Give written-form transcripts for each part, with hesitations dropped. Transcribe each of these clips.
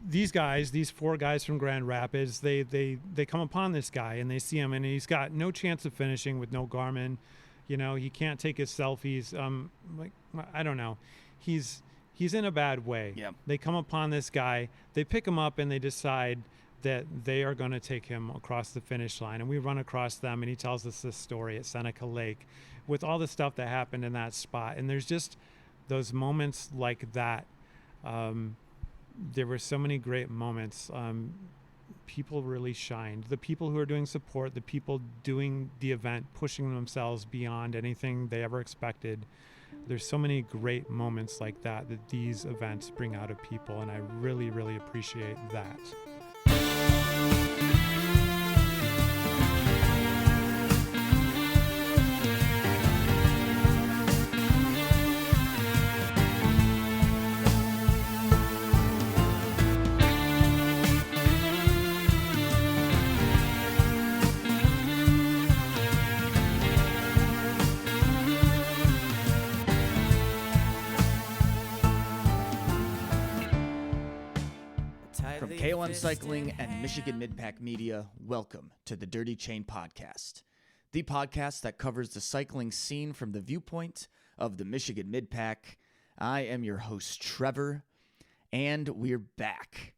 these four guys from Grand Rapids, they come upon this guy and they see him, and he's got no chance of finishing with no Garmin. He can't take his selfies. I don't know. He's in a bad way. Yeah. They come upon this guy, they pick him up, and they decide that they are going to take him across the finish line. And we run across them, and he tells us this story at Seneca Lake with all the stuff that happened in that spot. And there's just those moments like that. There were so many great moments. People really shined. The people who are doing support, the people doing the event, pushing themselves beyond anything they ever expected. There's so many great moments like that these events bring out of people, and I really, really appreciate that. From K1 Cycling and Michigan Midpack Media, welcome to the Dirty Chain Podcast, the podcast that covers the cycling scene from the viewpoint of the Michigan Midpack. I am your host, Trevor, and we're back.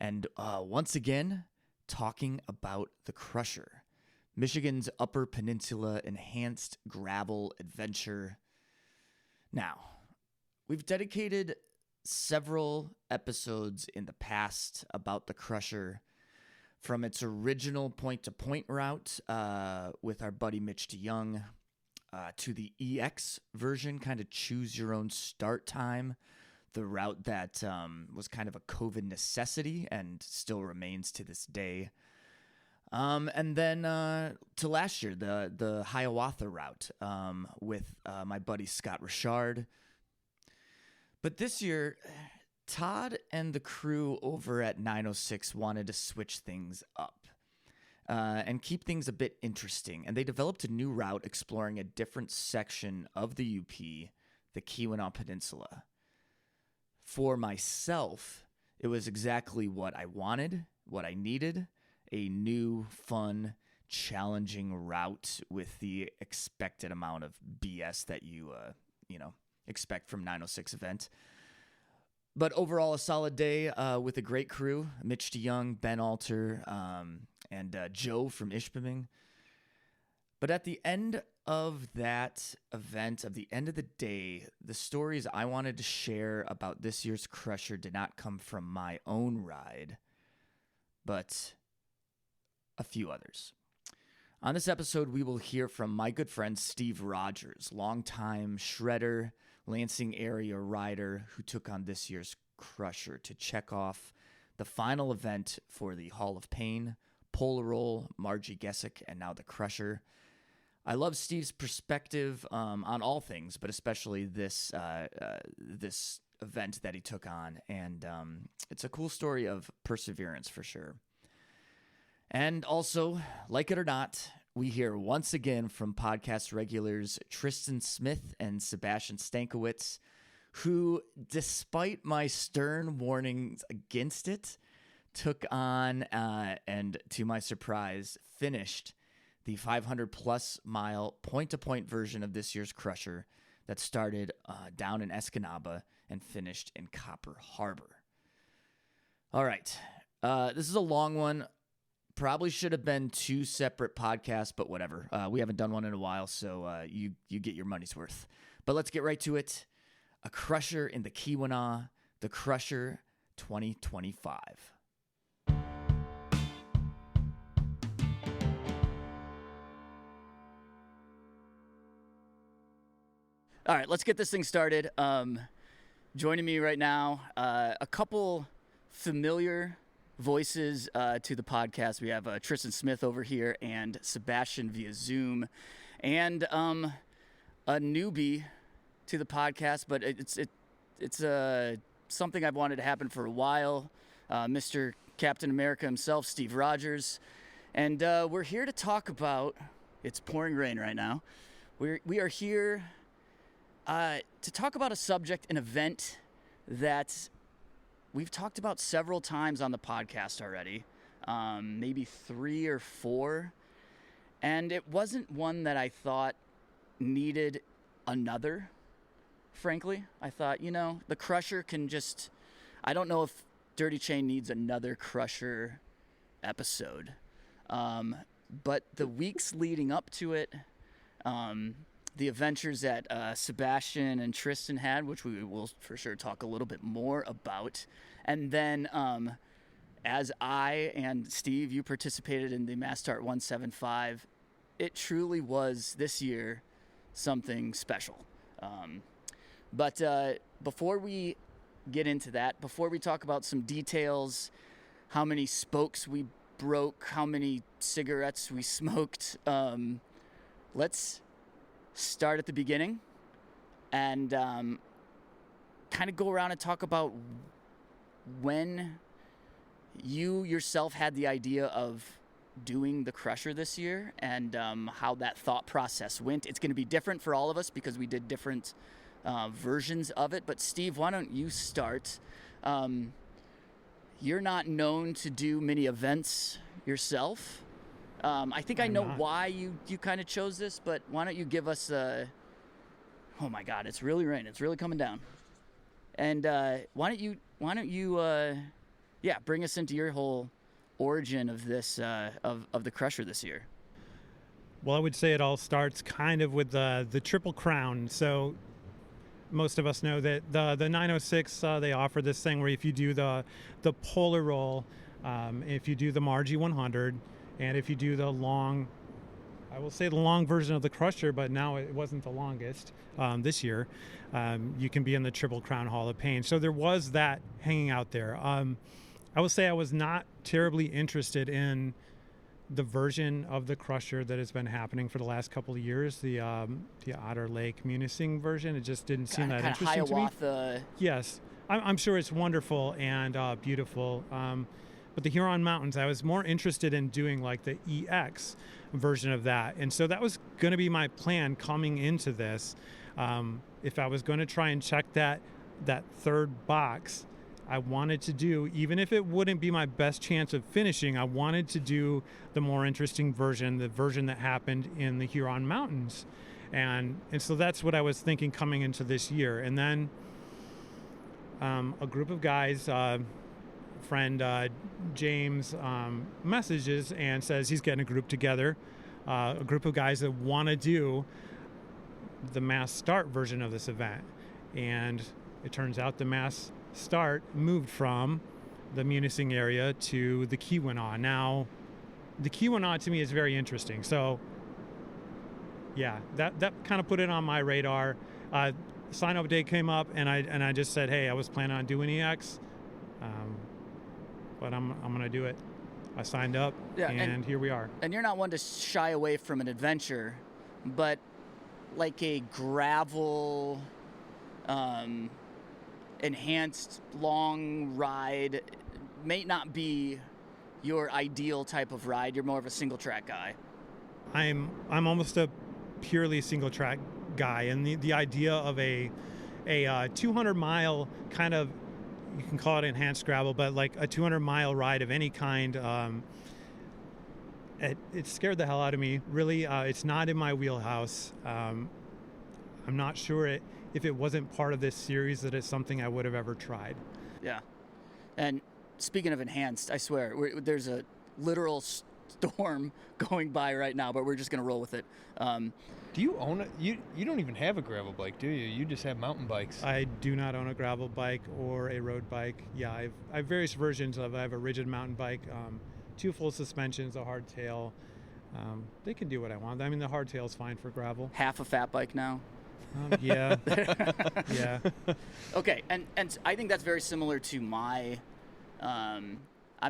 And once again, talking about the Crusher, Michigan's Upper Peninsula enhanced gravel adventure. Now, we've dedicated several episodes in the past about the Crusher, from its original point-to-point route with our buddy Mitch DeYoung to the EX version, kind of choose your own start time, the route that was kind of a COVID necessity and still remains to this day. And then to last year, the Hiawatha route with my buddy Scott Richard. But this year, Todd and the crew over at 906 wanted to switch things up and keep things a bit interesting. And they developed a new route exploring a different section of the UP, the Keweenaw Peninsula. For myself, it was exactly what I wanted, what I needed, a new, fun, challenging route with the expected amount of BS that you expect from 906 event. But overall, a solid day with a great crew, Mitch DeYoung, Ben Alter, and Joe from Ishpeming. But at the end of that event, at the end of the day, the stories I wanted to share about this year's Crusher did not come from my own ride, but a few others. On this episode, we will hear from my good friend Steve Rodgers, longtime shredder, Lansing area rider who took on this year's Crusher to check off the final event for the Hall of Pain, Polar Roll, Margie Gessick, and now the Crusher. I love Steve's perspective on all things, but especially this event that he took on, and it's a cool story of perseverance for sure. And also, like it or not, we hear once again from podcast regulars Tristan Smith and Sebastian Stankiewicz, who, despite my stern warnings against it, took on and, to my surprise, finished the 500-plus mile point-to-point version of this year's Crusher that started down in Escanaba and finished in Copper Harbor. All right, this is a long one. Probably should have been two separate podcasts, but whatever. We haven't done one in a while, so you get your money's worth. But let's get right to it. A Crusher in the Keweenaw, the Crusher 2025. All right, let's get this thing started. Joining me right now, a couple familiar voices to the podcast. We have Tristan Smith over here and Sebastian via Zoom, and a newbie to the podcast, but it's something I've wanted to happen for a while. Mr. Captain America himself, Steve Rodgers, and we're here to talk about. It's pouring rain right now. We are here to talk about a subject, an event that we've talked about several times on the podcast already, maybe 3 or 4, and it wasn't one that I thought needed another, frankly. I thought, the Crusher can just, I don't know if Dirty Chain needs another Crusher episode, but the weeks leading up to it, the adventures that Sebastian and Tristan had, which we will for sure talk a little bit more about. And then as I and Steve, you participated in the Mass Start 175, it truly was this year something special. But before we get into that, before we talk about some details, how many spokes we broke, how many cigarettes we smoked, let's start at the beginning and kind of go around and talk about when you yourself had the idea of doing the Crusher this year and how that thought process went. It's going to be different for all of us because we did different versions of it. But Steve, why don't you start? You're not known to do many events yourself. I think I know why you kind of chose this, but why don't you give us oh my God, it's really raining. It's really coming down. And why don't you bring us into your whole origin of this of the Crusher this year? Well, I would say it all starts kind of with the Triple Crown. So most of us know that the 906 they offer this thing where if you do the polar roll, if you do the Margie 100, and if you do the long, I will say the long version of the Crusher, but now it wasn't the longest this year, you can be in the Triple Crown Hall of Pain. So there was that hanging out there. I will say I was not terribly interested in the version of the Crusher that has been happening for the last couple of years, the Otter Lake Munising version. It just didn't seem that interesting to me. Yes, I'm sure it's wonderful and beautiful. But the Huron Mountains, I was more interested in doing like the EX version of that. And so that was going to be my plan coming into this. If I was going to try and check that third box, I wanted to do, even if it wouldn't be my best chance of finishing, I wanted to do the more interesting version, the version that happened in the Huron Mountains. And so that's what I was thinking coming into this year. And then a group of guys, friend James messages and says he's getting a group together, a group of guys that want to do the Mass Start version of this event. And it turns out the Mass Start moved from the Munising area to the Keweenaw. Now, the Keweenaw to me is very interesting. So, yeah, that kind of put it on my radar. Sign-up day came up, and I just said, hey, I was planning on doing EX, but I'm going to do it. I signed up, and here we are. And you're not one to shy away from an adventure, but like a gravel enhanced long ride may not be your ideal type of ride. You're more of a single track guy. I'm almost a purely single track guy, and the idea of a 200 mile kind of, you can call it enhanced gravel, but like a 200 mile ride of any kind, it scared the hell out of me. Really, it's not in my wheelhouse. I'm not sure if it wasn't part of this series that it's something I would have ever tried. Yeah. And speaking of enhanced, I swear, there's a literal storm going by right now, but we're just going to roll with it. Do you own it? You don't even have a gravel bike, do you? You just have mountain bikes. I do not own a gravel bike or a road bike. Yeah, I have various versions of it. I have a rigid mountain bike, 2 full suspensions, a hardtail. They can do what I want. I mean, the hardtail's fine for gravel. Half a fat bike now? Yeah. Yeah. Okay, and I think that's very similar to my, I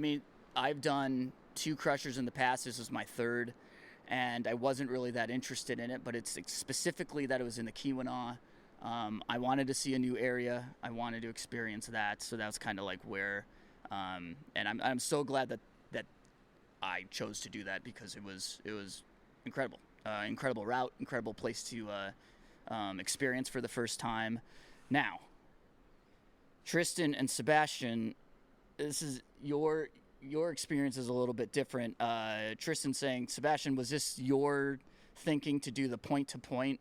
mean, I've done 2 Crushers in the past. This was my 3rd, and I wasn't really that interested in it, but it's specifically that it was in the Keweenaw. I wanted to see a new area. I wanted to experience that, so that was kind of like where, and I'm so glad that I chose to do that because it was incredible. Incredible route, incredible place to experience for the first time. Now, Tristan and Sebastian, this is your experience is a little bit different. Tristan saying, Sebastian, was this your thinking to do the point-to-point?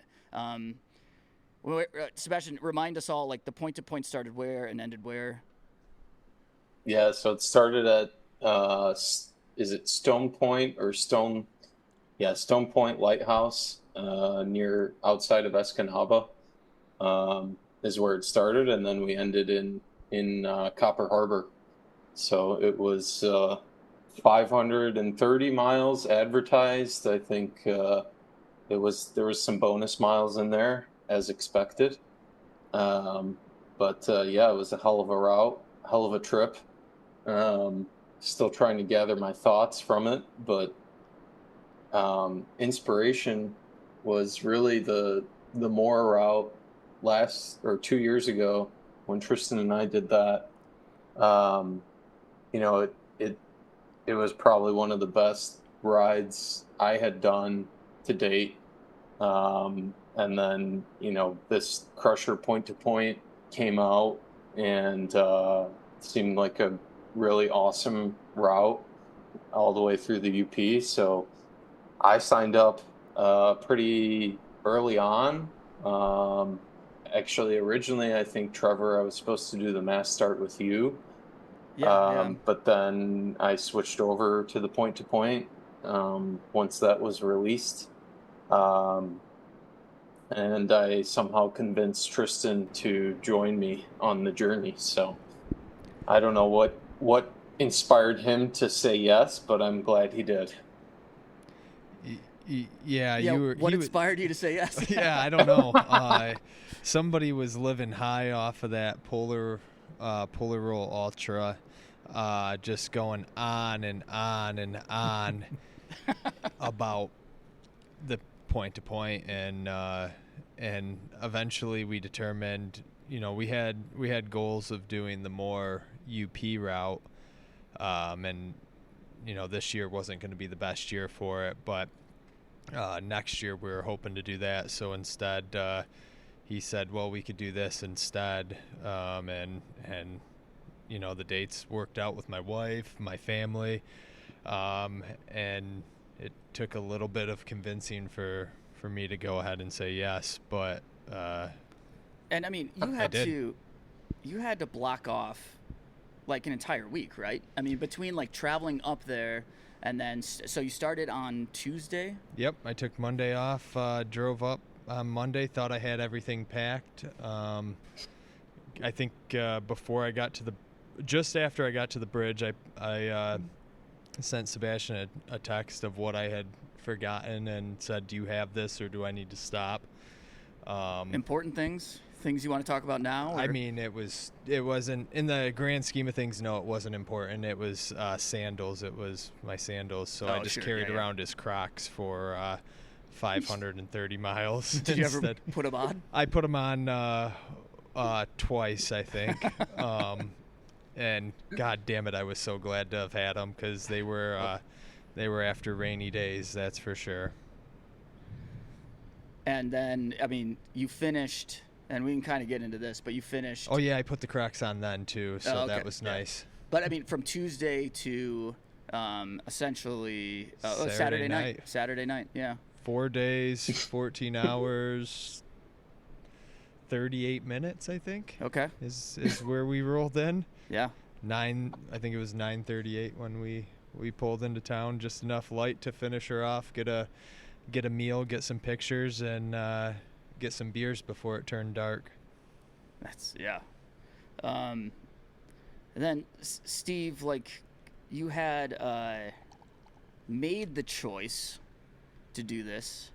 Sebastian, remind us all, like, the point-to-point started where and ended where? Yeah, so it started at, is it Stone Point or Stone? Yeah, Stone Point Lighthouse, near outside of Escanaba, is where it started, and then we ended in Copper Harbor. So it was 530 miles advertised. I think there was some bonus miles in there as expected. But yeah, it was a hell of a route, hell of a trip. Still trying to gather my thoughts from it, but inspiration was really the Moore route last or 2 years ago when Tristan and I did that. You know, it was probably one of the best rides I had done to date. And then, you know, this Crusher point-to-point came out and seemed like a really awesome route all the way through the UP. So I signed up pretty early on. Actually, originally, I think, Trevor, I was supposed to do the mass start with you. Yeah. But then I switched over to the point-to-point once that was released. And I somehow convinced Tristan to join me on the journey. So I don't know what inspired him to say yes, but I'm glad he did. Yeah, what inspired you to say yes? Yeah, I don't know. Somebody was living high off of that Polar Roll Ultra, just going on and on and on about the point-to-point, and eventually we determined, you know, we had goals of doing the more UP route, and you know, this year wasn't going to be the best year for it, but next year we were hoping to do that. So instead, he said, well, we could do this instead, and you know, the dates worked out with my wife, my family, and it took a little bit of convincing for me to go ahead and say yes, but and I mean, you had to block off like an entire week, right? I mean, between like traveling up there and then so you started on Tuesday? Yep, I took Monday off, drove up on Monday, thought I had everything packed. I think just after I got to the bridge, I sent Sebastian a text of what I had forgotten and said, do you have this or do I need to stop? Important things you want to talk about now? Or? I mean, it wasn't in the grand scheme of things. No, it wasn't important. It was sandals. It was my sandals. So I just carried around his Crocs for 530 miles. Did you ever put them on? I put them on twice, I think. And God damn it, I was so glad to have had them because they were after rainy days, that's for sure. And then, I mean, you finished, and we can kind of get into this, but you finished. Oh, yeah, I put the Crocs on then, too, so that was nice. But, I mean, from Tuesday to essentially Saturday night. Saturday night, yeah. 4 days, 14 hours, 38 minutes, I think. Okay. Is where we rolled in. Yeah. I think it was 9:38 when we pulled into town, just enough light to finish her off, get a meal, get some pictures, and get some beers before it turned dark. And then Steve, like, you had made the choice to do this,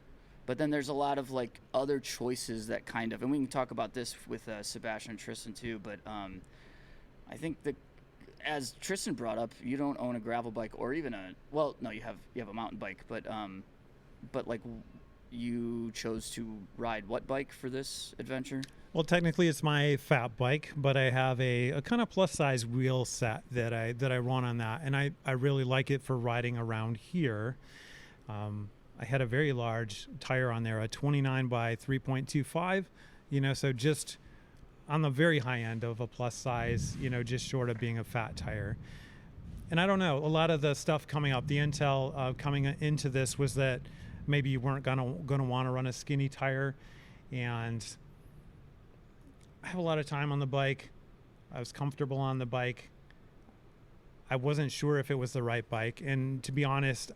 but then there's a lot of like other choices that kind of, and we can talk about this with Sebastian and Tristan too, but I think that as Tristan brought up, you don't own a gravel bike or even you have a mountain bike, but like you chose to ride what bike for this adventure? Well, technically it's my fat bike, but I have a kind of plus size wheel set that I run on that, and I really like it for riding around here. I had a very large tire on there, a 29 by 3.25, so just on the very high end of a plus size, just short of being a fat tire. And I don't know, a lot of the stuff coming up, the intel coming into this was that maybe you weren't gonna want to run a skinny tire. And I have a lot of time on the bike. I was comfortable on the bike. I wasn't sure if it was the right bike. And to be honest,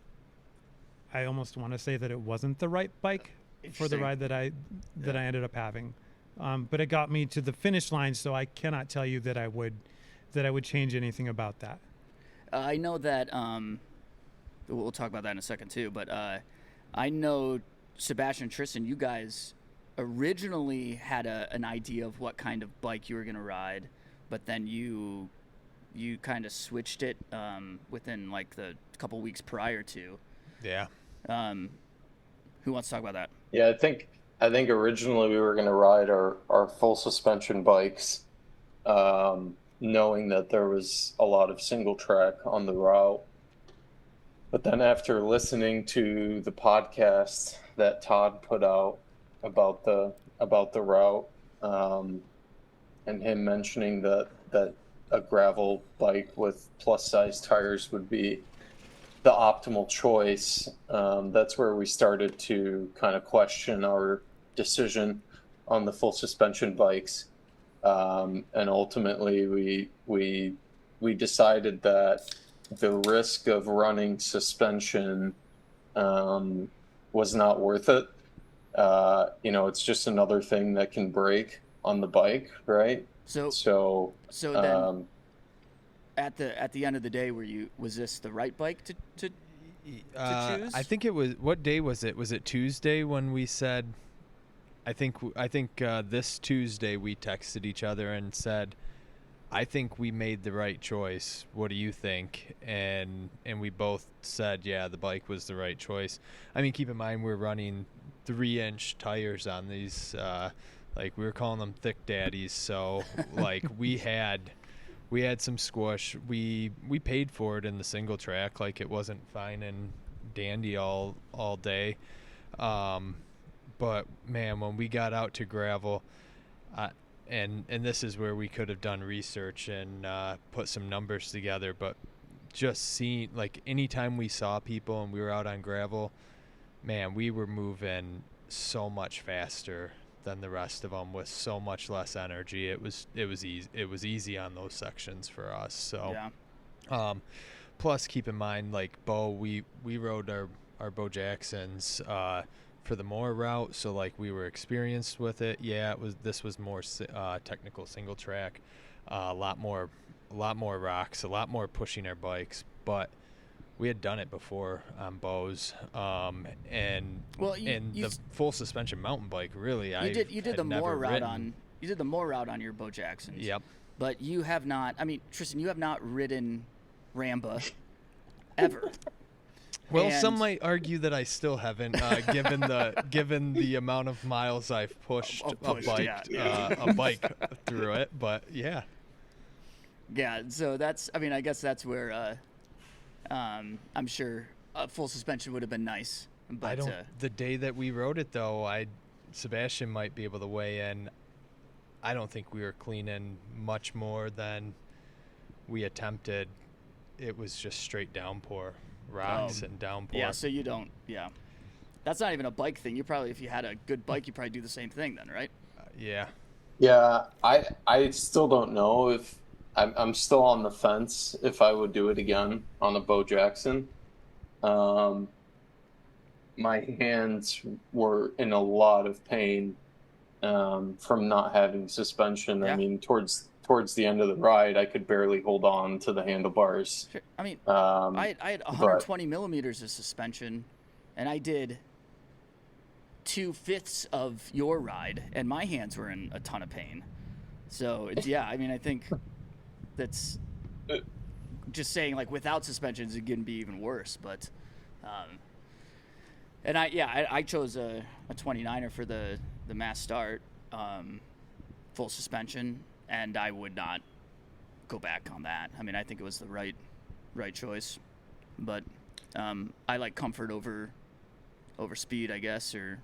I almost want to say that it wasn't the right bike for the ride that I ended up having. But it got me to the finish line, so I cannot tell you that I would change anything about that. I know that we'll talk about that in a second too, but I know Sebastian and Tristan, you guys originally had an idea of what kind of bike you were going to ride, but then you kind of switched it within like the couple weeks prior to. Yeah. Who wants to talk about that? Yeah, I think originally we were going to ride our full suspension bikes, knowing that there was a lot of single track on the route. But then after listening to the podcast that Todd put out about the route, and him mentioning that a gravel bike with plus size tires would be the optimal choice, that's where we started to kind of question our decision on the full suspension bikes. And ultimately we decided that the risk of running suspension was not worth it. It's just another thing that can break on the bike, right? So then at the end of the day, was this the right bike to choose? I think it was. What day was it? Was it Tuesday when we said? I think this Tuesday we texted each other and said, "I think we made the right choice. What do you think?" And we both said, "Yeah, the bike was the right choice." I mean, keep in mind we're running 3-inch tires on these. Like we were calling them thick daddies. So like we had some squish. We paid for it in the single track. Like it wasn't fine and dandy all day. But man, when we got out to gravel, and this is where we could have done research and put some numbers together, but just seeing, like, anytime we saw people and we were out on gravel, man, we were moving so much faster than the rest of them with so much less energy. It was easy on those sections for us. So yeah. Plus keep in mind, like Bo, we rode our Bo Jacksons for the Moore route, so like we were experienced with it. Yeah, this was more technical single track, a lot more rocks, a lot more pushing our bikes, but we had done it before on Bo's, and the full suspension mountain bike. Really, you did the Moore route on your Bo Jacksons. Yep. But you have not. I mean, Tristan, you have not ridden Ramba ever. Well, some might argue that I still haven't, given the amount of miles I've pushed a bike through it. But yeah. Yeah. So that's. I mean, I guess that's where I'm sure a full suspension would have been nice. But the day that we rode it, though, Sebastian might be able to weigh in. I don't think we were cleaning much more than we attempted. It was just straight downpour. Rocks and downpour. Yeah, so you don't. Yeah, that's not even a bike thing. If you had a good bike, you probably do the same thing then, right? Yeah. Yeah, I still don't know if I'm still on the fence if I would do it again on a Bo Jackson. My hands were in a lot of pain from not having suspension. Yeah. I mean, towards the end of the ride, I could barely hold on to the handlebars. Sure. I mean, I had 120 millimeters of suspension, and I did 2/5 of your ride, and my hands were in a ton of pain. So, I mean, I think that's just saying, like, without suspensions, it can be even worse. But, and I chose a 29er for the mass start, full suspension. And I would not go back on that. I mean, I think it was the right choice, but I like comfort over speed, I guess, or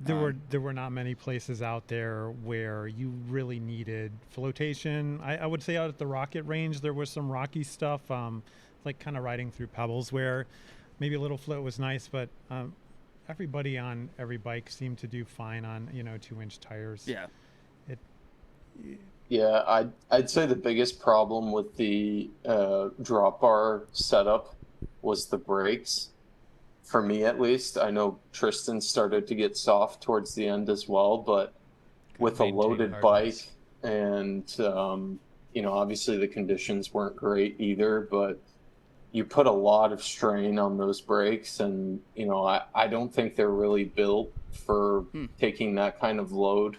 There were not many places out there where you really needed flotation. I would say out at the rocket range there was some rocky stuff, like kind of riding through pebbles where maybe a little float was nice, but everybody on every bike seemed to do fine on 2-inch tires. Yeah. Yeah, I'd say the biggest problem with the drop bar setup was the brakes. For me, at least, I know Tristan started to get soft towards the end as well, but with a loaded bike and, obviously the conditions weren't great either, but you put a lot of strain on those brakes and, I don't think they're really built for taking that kind of load.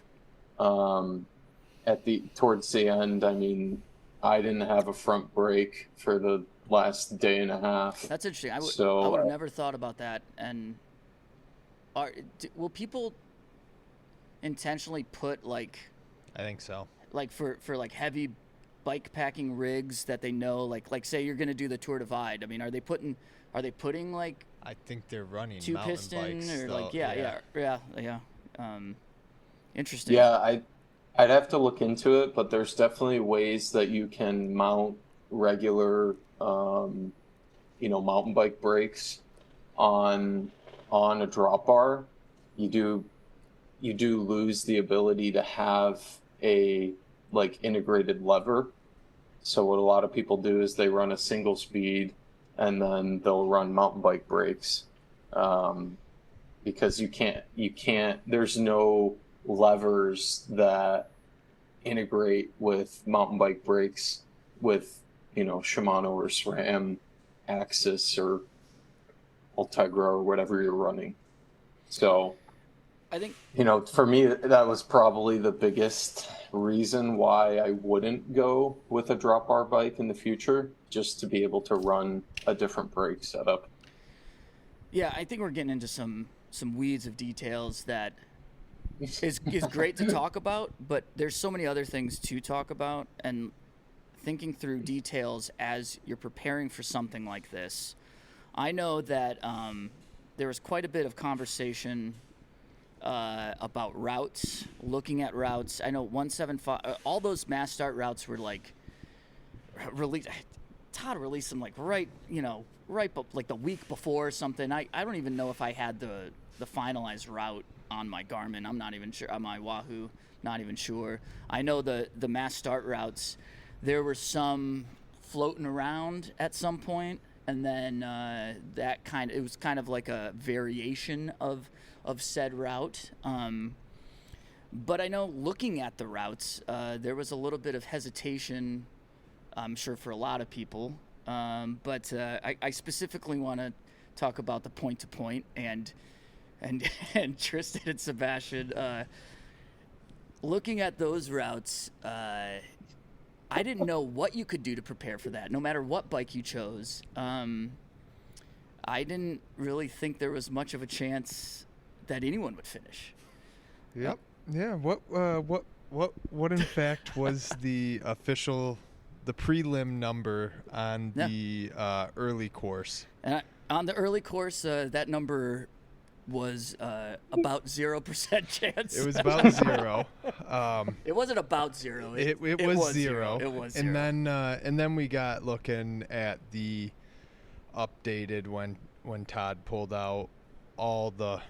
Towards the end, I mean, I didn't have a front brake for the last day and a half. That's interesting. I would have never thought about that. And will people intentionally put I think so. For heavy bike packing rigs that they know, like say you're going to do the Tour Divide. I mean, are they putting I think they're running two mountain piston bikes, or though. yeah. Interesting. Yeah, I'd have to look into it, but there's definitely ways that you can mount regular, mountain bike brakes on a drop bar. You do lose the ability to have a integrated lever. So what a lot of people do is they run a single speed and then they'll run mountain bike brakes, because you can't. There's no levers that integrate with mountain bike brakes with Shimano or SRAM Axis or Ultegra or whatever you're running. So I think for me that was probably the biggest reason why I wouldn't go with a drop bar bike in the future, just to be able to run a different brake setup. Yeah, I think we're getting into some weeds of details that is great to talk about, but there's so many other things to talk about, and thinking through details as you're preparing for something like this. I know that there was quite a bit of conversation about routes, looking at routes. I know 175, all those mass start routes were released. Todd released them right the week before or something. I don't even know if I had the finalized route on my Garmin. I'm not even sure. On my Wahoo, not even sure. I know the mass start routes, there were some floating around at some point, and then it was kind of like a variation of said route. But I know looking at the routes, there was a little bit of hesitation, I'm sure, for a lot of people. But I specifically want to talk about the point-to-point and Tristan and Sebastian. Looking at those routes, I didn't know what you could do to prepare for that, no matter what bike you chose. I didn't really think there was much of a chance that anyone would finish. Yep. Yeah. What in fact was the prelim number on the early course? And on the early course, that number was about 0% chance. It was about 0. It wasn't about 0. It was 0. It was 0. 0. And then we got looking at the updated when Todd pulled out all the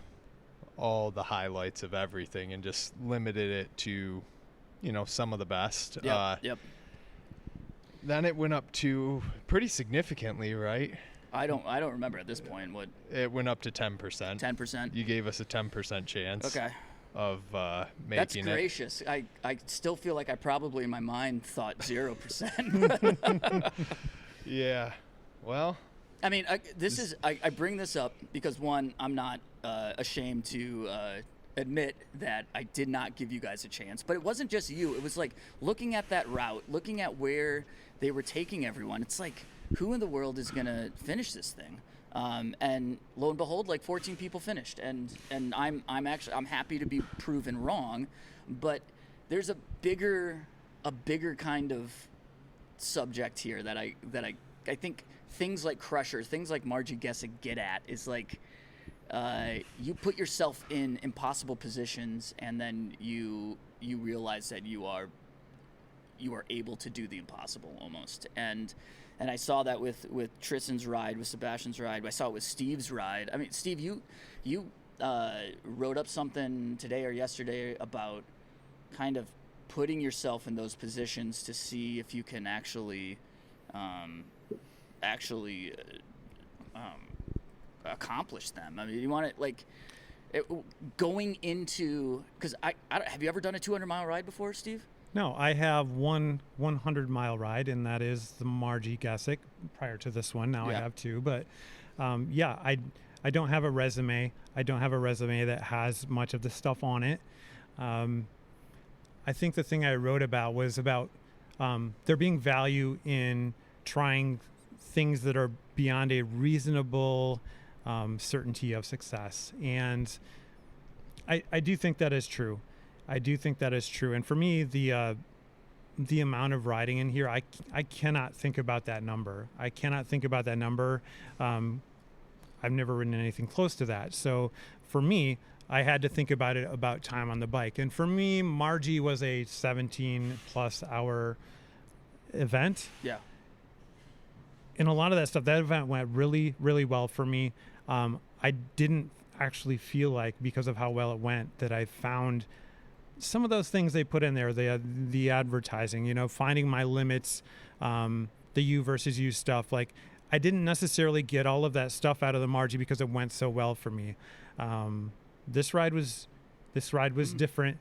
highlights of everything and just limited it to some of the best. Yep. Then it went up to pretty significantly, right? I don't remember at this point what it went up to 10%. 10%. You gave us a 10% chance. Okay. Of making That's it. gracious. I still feel like I probably in my mind thought 0%. Yeah. Well, I mean, I bring this up because, one, I'm not ashamed to admit that I did not give you guys a chance. But it wasn't just you. It was looking at that route, looking at where they were taking everyone. It's who in the world is going to finish this thing? And lo and behold, 14 people finished. And I'm happy to be proven wrong. But there's a bigger kind of subject here that I think things like Crusher, things like Margie Gessick get at is you put yourself in impossible positions, and then you realize that you are able to do the impossible almost. And I saw that with Tristan's ride, with Sebastian's ride. I saw it with Steve's ride. I mean, Steve, you wrote up something today or yesterday about kind of putting yourself in those positions to see if you can actually accomplish them. I mean, you want to going into, because I have you ever done a 200-mile ride before, Steve? No, I have one 100-mile ride, and that is the Margie Gessick. Prior to this one, now I have two. But I don't have a resume. I don't have a resume that has much of the stuff on it. I think the thing I wrote about was about there being value in trying things that are beyond a reasonable certainty of success. And I do think that is true. And for me, the amount of riding in here, I cannot think about that number. I've never ridden anything close to that. So for me, I had to think about time on the bike. And for me, Margie was a 17+ hour event. Yeah. And a lot of that stuff, that event went really, really well for me. I didn't actually feel like, because of how well it went, that I found some of those things they put in there, the advertising, finding my limits, the you versus you stuff. Like, I didn't necessarily get all of that stuff out of the Margie because it went so well for me. This ride was different.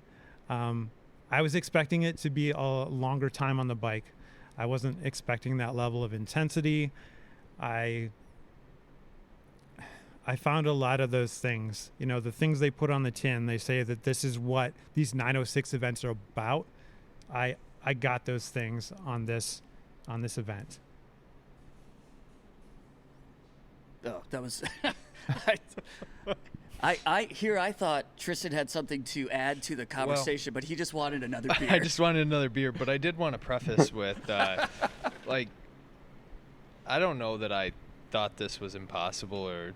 I was expecting it to be a longer time on the bike. I wasn't expecting that level of intensity. I found a lot of those things, the things they put on the tin. They say that this is what these 906 events are about. I got those things on this event. Oh, that was I thought Tristan had something to add to the conversation, but he just wanted another beer. I just wanted another beer, but I did want to preface with I don't know that I thought this was impossible or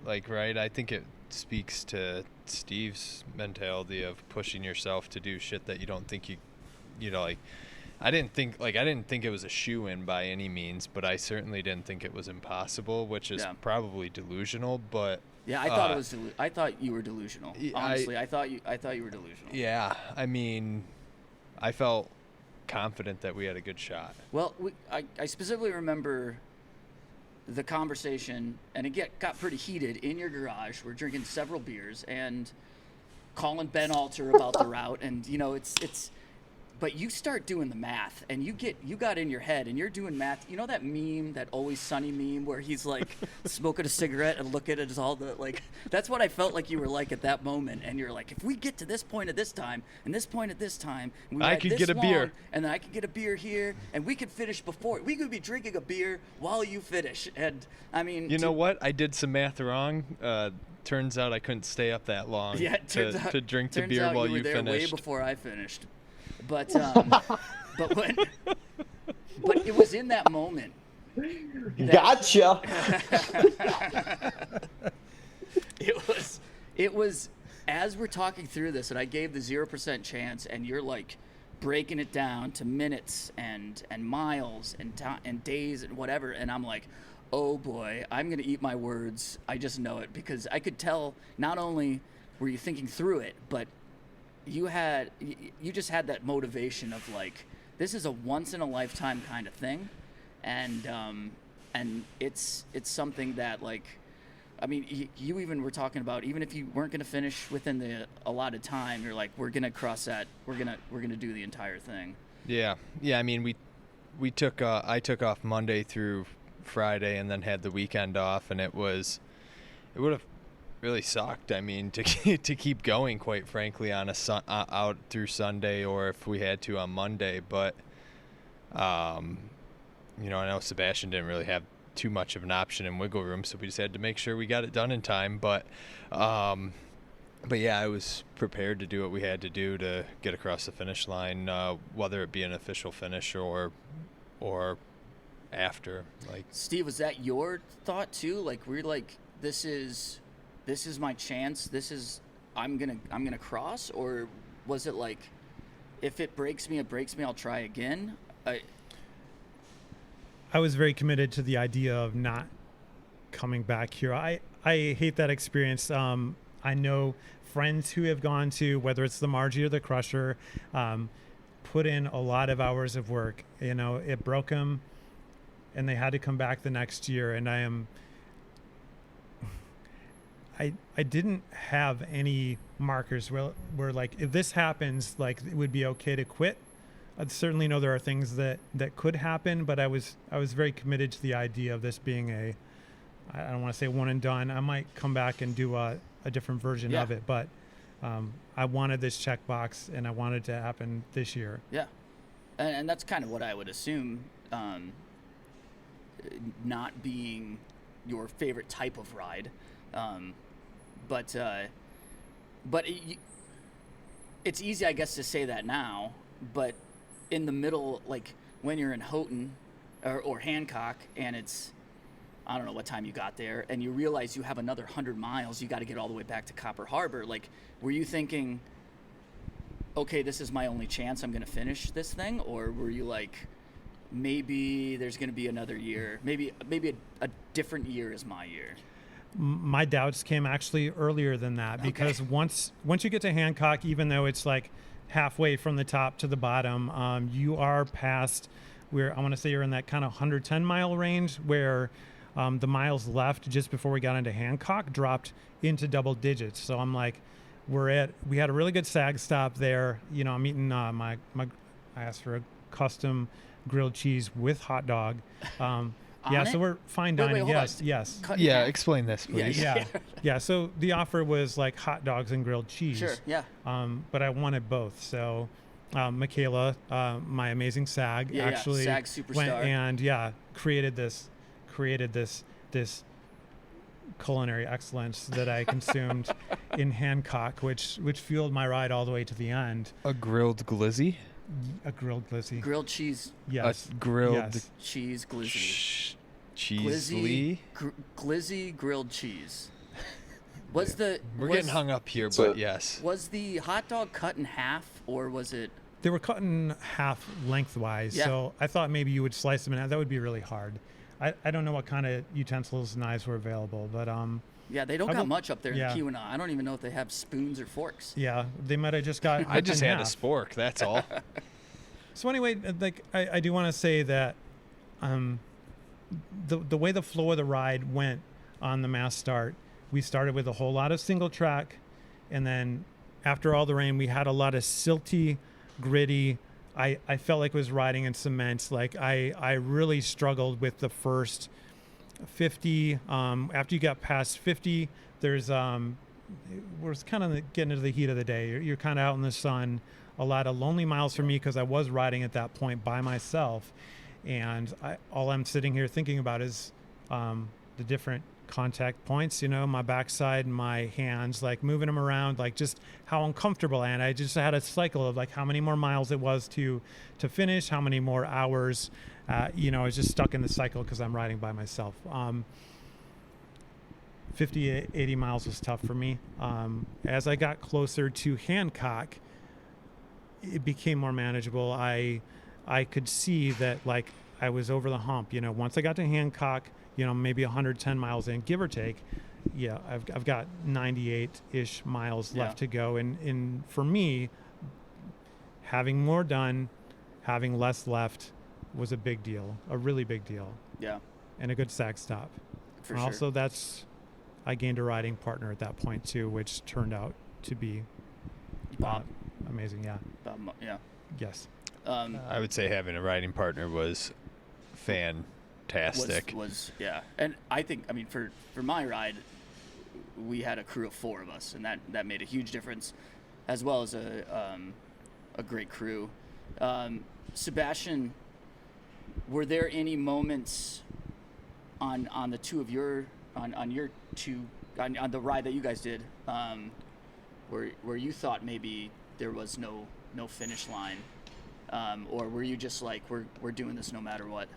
right? I think it speaks to Steve's mentality of pushing yourself to do shit that you don't think I didn't think it was a shoo-in by any means, but I certainly didn't think it was impossible, which is probably delusional, but yeah, I thought it was I thought you were delusional. Honestly, I thought you were delusional. Yeah, I mean, I felt confident that we had a good shot. Well, I specifically remember the conversation, and it got pretty heated in your garage. We're drinking several beers and calling Ben Alter about the route, and it's. But you start doing the math, and you got in your head, and you're doing math. You know that meme, that Always Sunny meme, where he's like smoking a cigarette and looking at all the That's what I felt like you were like at that moment, and you're like, if we get to this point at this time, and this point at this time, and I could get a beer, and then I could get a beer here, and we could finish before. We could be drinking a beer while you finish, and I mean, you know what? I did some math wrong. Turns out I couldn't stay up that long to drink the beer while you finished. Way before I finished. But it was in that moment. Gotcha. It was as we're talking through this, and I gave the 0% chance, and you're like breaking it down to minutes and miles and days and whatever, and I'm like, oh boy, I'm gonna eat my words. I just know it, because I could tell not only were you thinking through it, but you just had that motivation of like, this is a once in a lifetime kind of thing, and it's something that, like, I mean, you even were talking about, even if you weren't going to finish within the allotted time, you're like, we're going to cross that, we're going to do the entire thing. Yeah. I mean, I took off Monday through Friday and then had the weekend off, and it would have really sucked. I mean, to keep going, quite frankly, on out through Sunday, or if we had to on Monday. But I know Sebastian didn't really have too much of an option in wiggle room, so we just had to make sure we got it done in time. But yeah, I was prepared to do what we had to do to get across the finish line, whether it be an official finish or after. Like, Steve, was that your thought too? Like, we're like, this is this is my chance, I'm gonna cross, or was it like, if it breaks me, I'll try again? I was very committed to the idea of not coming back here. I hate that experience. I know friends who have gone to, whether it's the Margie or the Crusher, put in a lot of hours of work. You know, it broke them, and they had to come back the next year. And I didn't have any markers where like, if this happens, like, it would be okay to quit. I certainly know there are things that could happen, but I was very committed to the idea of this being I don't want to say one and done. I might come back and do a different version of it, but I wanted this checkbox, and I wanted it to happen this year. Yeah, and that's kind of what I would assume, not being your favorite type of ride, but it's easy, I guess, to say that now, but in the middle, like when you're in Houghton or Hancock, and it's, I don't know what time you got there, and you realize you have another 100 miles, you got to get all the way back to Copper Harbor. Like, were you thinking, okay, this is my only chance, I'm going to finish this thing? Or were you like, maybe there's going to be another year, maybe a different year is my year? My doubts came actually earlier than that, because once you get to Hancock, even though it's like halfway from the top to the bottom, you are past where I want to say you're in that kind of 110 mile range where the miles left just before we got into Hancock dropped into double digits. So I'm like, we had a really good sag stop there. You know, I'm eating I asked for a custom grilled cheese with hot dog. Yeah, so we're fine dining. Wait, yes. Yeah, explain this, please. Yeah. So the offer was like hot dogs and grilled cheese. Sure. Yeah. But I wanted both. So Michaela, my amazing SAG, actually SAG superstar, went and created this culinary excellence that I consumed in Hancock, which fueled my ride all the way to the end. A grilled glizzy. A grilled glizzy. Grilled cheese. Yes. A grilled cheese glizzy. Cheesely. Glizzy grilled cheese. We're getting hung up here, but yes. Was the hot dog cut in half, or was it? They were cut in half lengthwise, so I thought maybe you would slice them in half. That would be really hard. I don't know what kind of utensils and knives were available, but yeah, they don't got much up there in Keweenaw. I don't even know if they have spoons or forks. Yeah, they might have just got. I just had a spork. That's all. So anyway, like I do want to say that the way the flow of the ride went on the mass start, we started with a whole lot of single track, and then after all the rain, we had a lot of silty, gritty. I felt like I was riding in cement. Like I really struggled with the first 50. After you got past 50, there's we're kind of getting into the heat of the day. You're kind of out in the sun. A lot of lonely miles for me because I was riding at that point by myself, and all I'm sitting here thinking about is the different contact points, you know, my backside, my hands, like moving them around, like just how uncomfortable I am. I just had a cycle of like how many more miles it was to finish, how many more hours. You know, I was just stuck in the cycle because I'm riding by myself. 50, 80 miles was tough for me. As I got closer to Hancock, it became more manageable. I could see that like I was over the hump. You know, once I got to Hancock, you know, maybe 110 miles in, give or take. Yeah, I've got 98-ish miles left to go. And for me, having more done, having less left was a big deal, a really big deal. Yeah. And a good sag stop. For and sure. Also, I gained a riding partner at that point too, which turned out to be amazing. Yeah. Yeah. Yes. I would say having a riding partner was fantastic. Was and I think, I mean, for my ride, we had a crew of 4 of us, and that made a huge difference, as well as a great crew. Sebastian, were there any moments on the two of your on your two on the ride that you guys did where you thought maybe there was no finish line, or were you just like, we're doing this no matter what?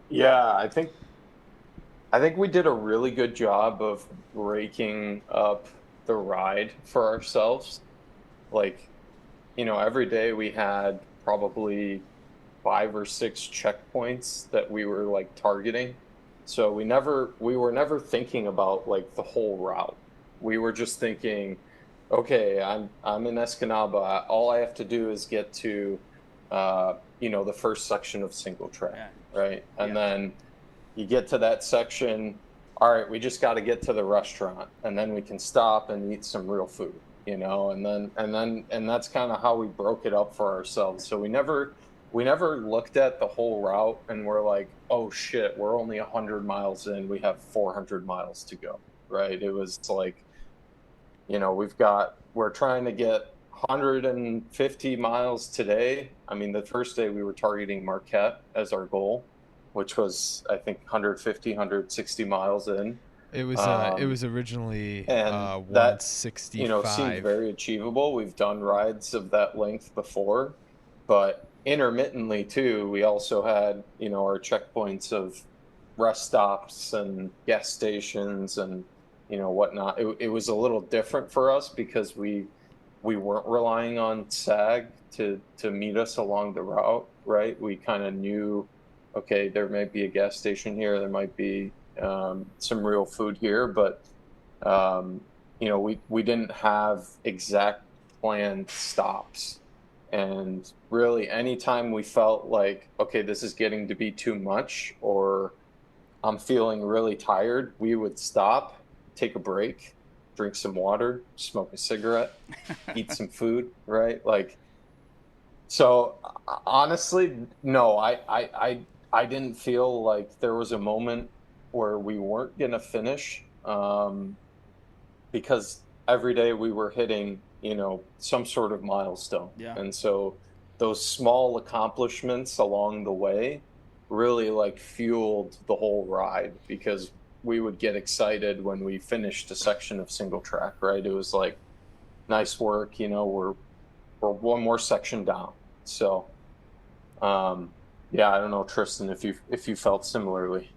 Yeah, I think I think we did a really good job of breaking up the ride for ourselves. Like, every day we had probably 5 or 6 checkpoints that we were like targeting. So we were never thinking about like the whole route. We were just thinking, okay, I'm in Escanaba. All I have to do is get to, the first section of single track, right? And then you get to that section. All right, we just got to get to the restaurant, and then we can stop and eat some real food, and that's kind of how we broke it up for ourselves. So we never looked at the whole route and we're like, oh shit, we're only 100 miles in, we have 400 miles to go, right? It was like, we're trying to get 150 miles today. I mean, the first day we were targeting Marquette as our goal, which was, I think, 150, 160 miles in. It was originally and 165. That, seemed very achievable. We've done rides of that length before, but intermittently too, we also had, our checkpoints of rest stops and gas stations and, whatnot. It was a little different for us because we weren't relying on SAG to meet us along the route, right? We kind of knew, okay, there might be a gas station here, there might be some real food here, but we didn't have exact planned stops. And really, anytime we felt like, okay, this is getting to be too much, or I'm feeling really tired, we would stop, take a break, drink some water, smoke a cigarette, eat some food, right? Like, so honestly, no, I didn't feel like there was a moment where we weren't going to finish, because every day we were hitting, some sort of milestone. Yeah. And so those small accomplishments along the way really like fueled the whole ride, because we would get excited when we finished a section of single track, right? It was like, nice work, we're one more section down. So, I don't know, Tristan, if you felt similarly.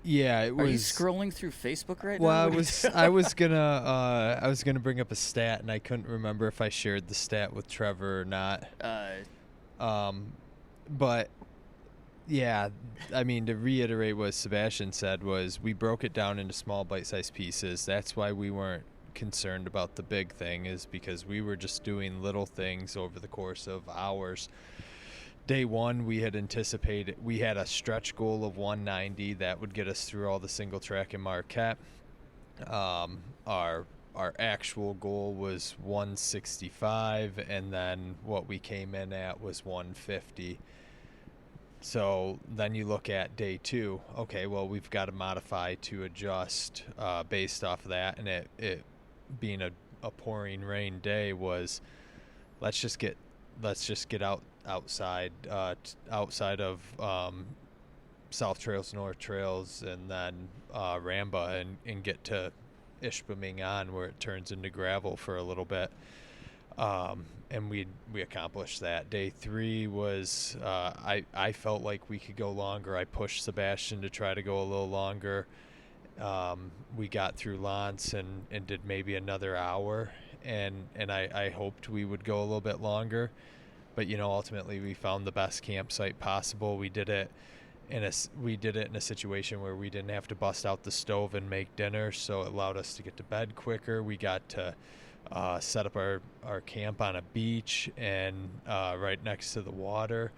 Yeah, it was. Are you scrolling through Facebook right now? now? Well, I was gonna bring up a stat, and I couldn't remember if I shared the stat with Trevor or not. But yeah, I mean, to reiterate what Sebastian said, was we broke it down into small bite-sized pieces. That's why we weren't concerned about the big thing, is because we were just doing little things over the course of hours. Day one, we had anticipated, we had a stretch goal of 190 that would get us through all the single track in Marquette. Our actual goal was 165, and then what we came in at was 150. So then you look at day two. Okay, well, we've got to modify to adjust based off of that, and it being a pouring rain day was, let's just get outside of South Trails, North Trails, and then Ramba, and get to Ishpeming where it turns into gravel for a little bit. And we accomplished that. Day three was I felt like we could go longer. I pushed Sebastian to try to go a little longer. We got through Lance and did maybe another hour, and I hoped we would go a little bit longer. But ultimately we found the best campsite possible. We did it in a situation where we didn't have to bust out the stove and make dinner, so it allowed us to get to bed quicker. We got to set up our camp on a beach and right next to the water.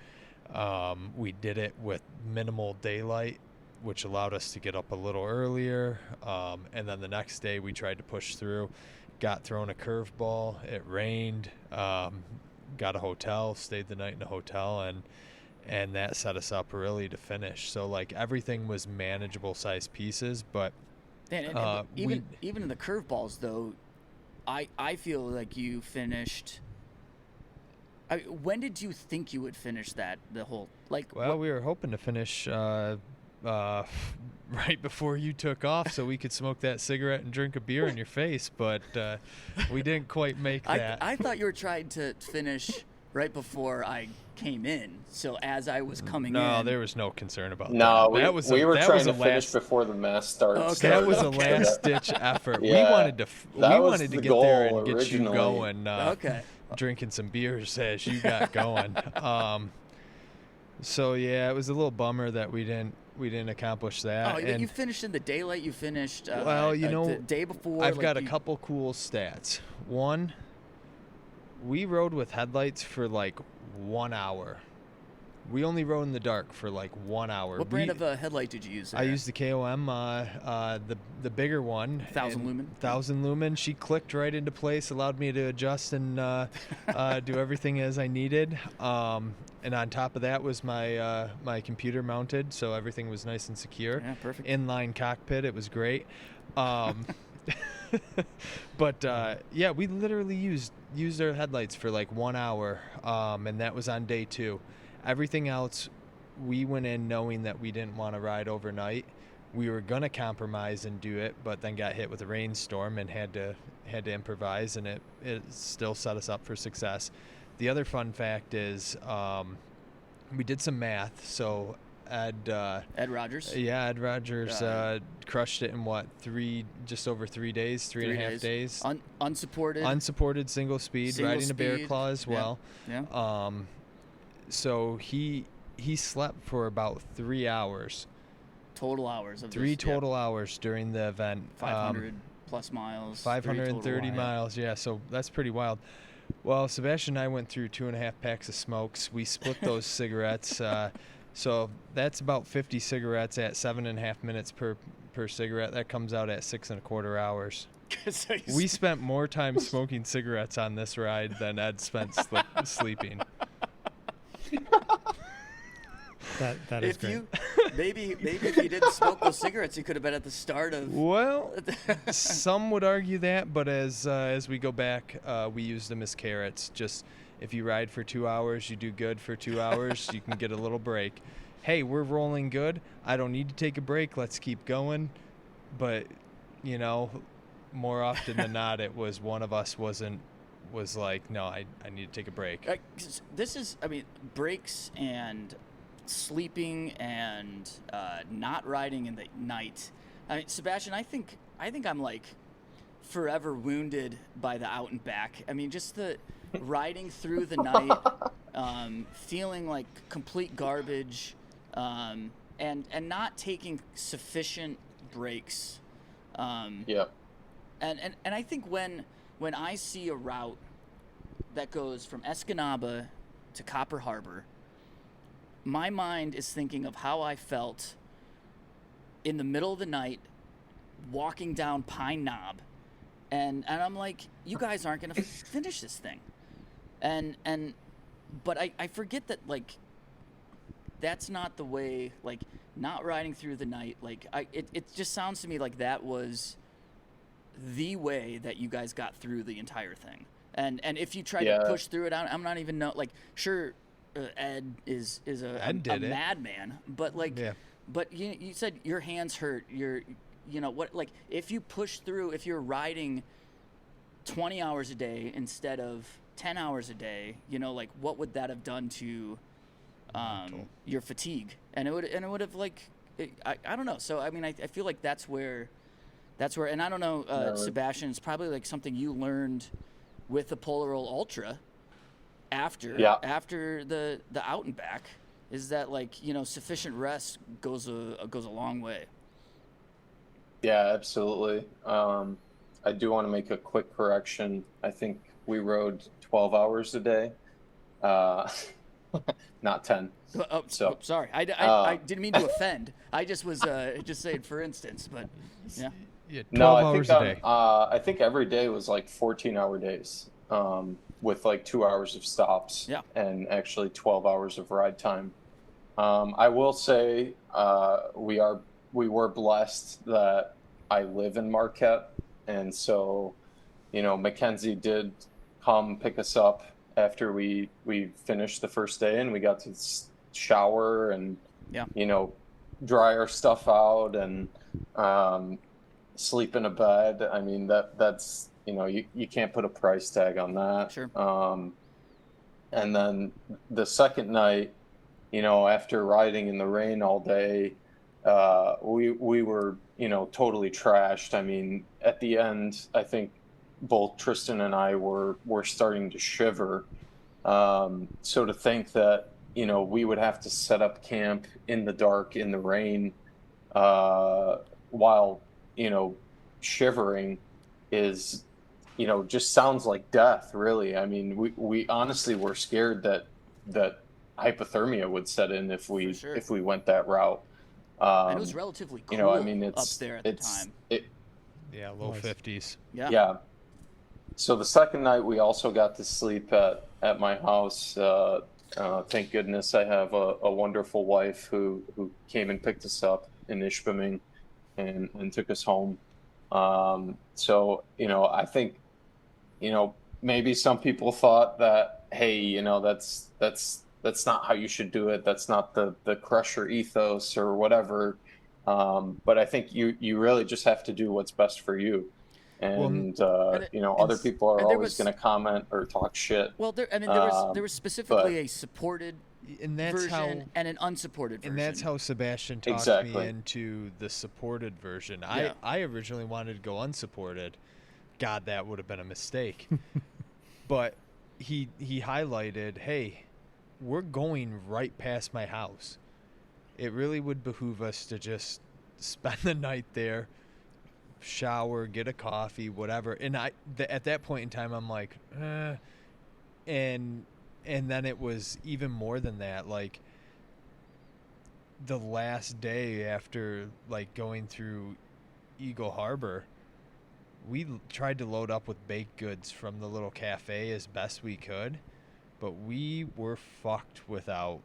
We did it with minimal daylight, which allowed us to get up a little earlier. And then the next day we tried to push through, got thrown a curveball. It rained. Got a hotel, stayed the night in a hotel, and that set us up really to finish. So like everything was manageable size pieces, but even in the curveballs though, I feel like you finished. When did you think you would finish that? The whole we were hoping to finish right before you took off, so we could smoke that cigarette and drink a beer in your face, but we didn't quite make that. I thought you were trying to finish right before I came in. So as I was coming No, in, there was no concern about No, that. we were trying to a finish last, before the mass starts. Okay. That was a Okay. last-ditch effort. Yeah, we wanted to that was the get there goal and get originally. you going. Okay. Drinking some beers as you got going. So yeah, it was a little bummer that we didn't accomplish that. Oh, and you finished in the daylight. You finished. Well, the day before. I've like got a couple cool stats. One, we rode with headlights for like 1 hour. We only rode in the dark for like 1 hour. What brand of headlight did you use there? I used the KOM, the bigger one. 1,000 lumen? 1,000 lumen. She clicked right into place, allowed me to adjust and do everything as I needed. And on top of that was my my computer mounted, so everything was nice and secure. Yeah, perfect. Inline cockpit, it was great. But yeah, we literally used our headlights for like 1 hour, and that was on day 2. Everything else, we went in knowing that we didn't want to ride overnight. We were gonna compromise and do it, but then got hit with a rainstorm and had to improvise, and it still set us up for success. The other fun fact is we did some math. So Ed Rodgers. Yeah, Ed Rodgers crushed it in just over 3 days, 3.5 days. Unsupported single speed, single riding a bear speed. claw as well. Yeah. So he slept for about 3 hours. Total hours of Three this, total hours during the event. 500 plus miles. 530 miles, yeah. So that's pretty wild. Well, Sebastian and I went through 2.5 packs of smokes. We split those cigarettes. So that's about 50 cigarettes at 7.5 minutes per cigarette. That comes out at 6.25 hours. So We spent more time smoking cigarettes on this ride than Ed spent sleeping. That is great. Maybe if you didn't smoke those cigarettes, you could have been at the start of. Well, some would argue that, but as we go back, we use them as carrots. Just if you ride for 2 hours, you do good for 2 hours, you can get a little break. Hey, we're rolling good. I don't need to take a break. Let's keep going. But, more often than not, it was one of us was like, no, I need to take a break. Breaks and sleeping and not riding in the night. Sebastian, I think I'm like forever wounded by the out and back. Just the riding through the night, feeling like complete garbage, and not taking sufficient breaks. Yeah. And I think when I see a route that goes from Escanaba to Copper Harbor, my mind is thinking of how I felt in the middle of the night walking down Pine Knob, and I'm like, you guys aren't gonna finish this thing, but I forget that, like, that's not the way, like, not riding through the night, like, it just sounds to me like that was the way that you guys got through the entire thing, and if you try to push through it, I'm not even sure. Ed is a madman, but but you said your hands hurt. If you push through, if you're riding 20 hours a day instead of 10 hours a day, what would that have done to your fatigue? And it would have I don't know. So I feel like that's where, and I don't know, Sebastian, it's probably like something you learned with the Polar Roll Ultra. After the out and back, is that sufficient rest goes a long way. Yeah, absolutely. I do want to make a quick correction. I think we rode 12 hours a day, not 10. Sorry, I didn't mean to offend. I just was just saying for instance, but yeah. Yeah, 12 hours a day. I think every day was like 14-hour days. With like 2 hours of stops and actually 12 hours of ride time. I will say we were blessed that I live in Marquette, and so Mackenzie did come pick us up after we finished the first day, and we got to shower and dry our stuff out and sleep in a bed. That's you can't put a price tag on that. Sure. And then the second night, after riding in the rain all day, we were, totally trashed. I mean, at the end, I think both Tristan and I were starting to shiver. So to think that, we would have to set up camp in the dark, in the rain, while, shivering is, just sounds like death, really. I mean, we honestly were scared that hypothermia would set in if we For sure. if we went that route. And it was relatively cool I mean, up there at the time. Yeah, low 50s. Yeah. Yeah. So the second night, we also got to sleep at my house. Thank goodness I have a wonderful wife who came and picked us up in Ishpeming and took us home. So, I think, maybe some people thought that, hey, that's not how you should do it. That's not the crusher ethos or whatever. But I think you really just have to do what's best for you. And, other people are always going to comment or talk shit. Well, there was specifically a supported and that's version and an unsupported version. And that's how Sebastian talked me into the supported version. Yeah. I originally wanted to go unsupported. God, that would have been a mistake. But he highlighted, hey, we're going right past my house. It really would behoove us to just spend the night there, shower, get a coffee, whatever. And at that point in time, I'm like, and then it was even more than that. Like the last day after like going through Eagle Harbor, we tried to load up with baked goods from the little cafe as best we could, but we were fucked without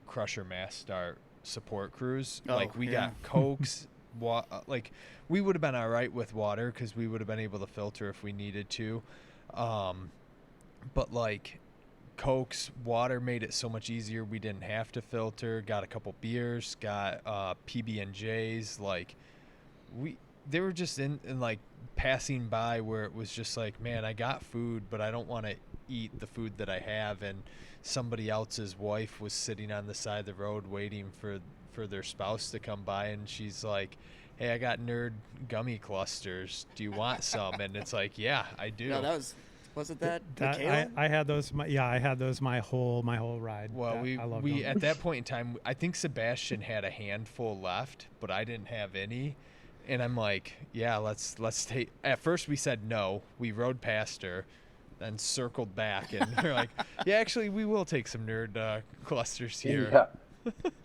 Crusher Mass Start support crews. We got Cokes. Like we would have been all right with water because we would have been able to filter if we needed to, but like Cokes, water made it so much easier. We didn't have to filter. Got a couple beers. Got PB&Js. Like they were just in like passing by where it was just like, man, I got food, but I don't want to eat the food that I have. And somebody else's wife was sitting on the side of the road waiting for their spouse to come by, and she's like, hey, I got nerd gummy clusters. Do you want some? And it's like, yeah, I do. No, wasn't that I had those. I had those my whole ride. Well, we at that point in time, I think Sebastian had a handful left, but I didn't have any. And I'm like, yeah, let's take. At first, we said no. We rode past her, then circled back, and we're like, yeah, actually, we will take some nerd clusters here. Yeah.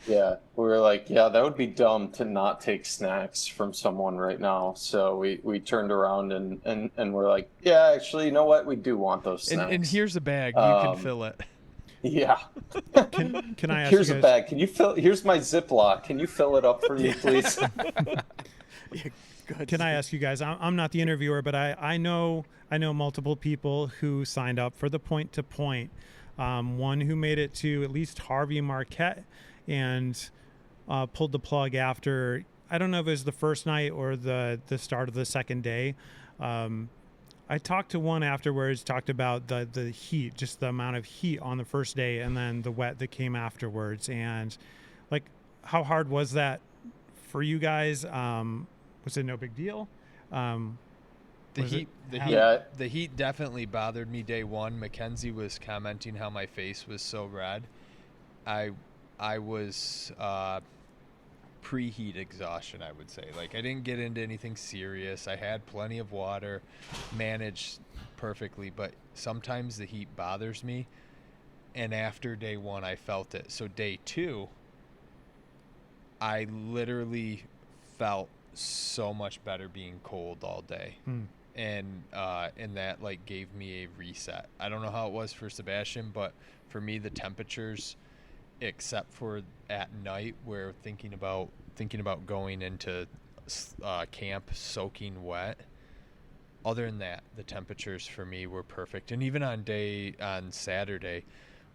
Yeah, we were like, yeah, that would be dumb to not take snacks from someone right now. So we turned around and we're like, yeah, actually, you know what? We do want those snacks. And here's a bag. You can fill it. Yeah. Can I ask Here's you guys, a bag. Can you fill? Here's my Ziploc. Can you fill it up for me, please? Can I ask you guys? I'm not the interviewer, but I know multiple people who signed up for the point to point. One who made it to at least Harvey Marquette and pulled the plug after, I don't know if it was the first night or the start of the second day. I talked to one afterwards, talked about the heat, just the amount of heat on the first day and then the wet that came afterwards. And like, how hard was that for you guys? Was it no big deal? The heat definitely bothered me day one. Mackenzie was commenting how my face was so red. I was preheat exhaustion, I would say. Like, I didn't get into anything serious. I had plenty of water, managed perfectly, but sometimes the heat bothers me. And after day one, I felt it. So day two, I literally felt so much better being cold all day. And that like gave me a reset. I don't know how it was for Sebastian, but for me, the temperatures, except for at night, where thinking about going into camp soaking wet. Other than that, the temperatures for me were perfect. And even on Saturday,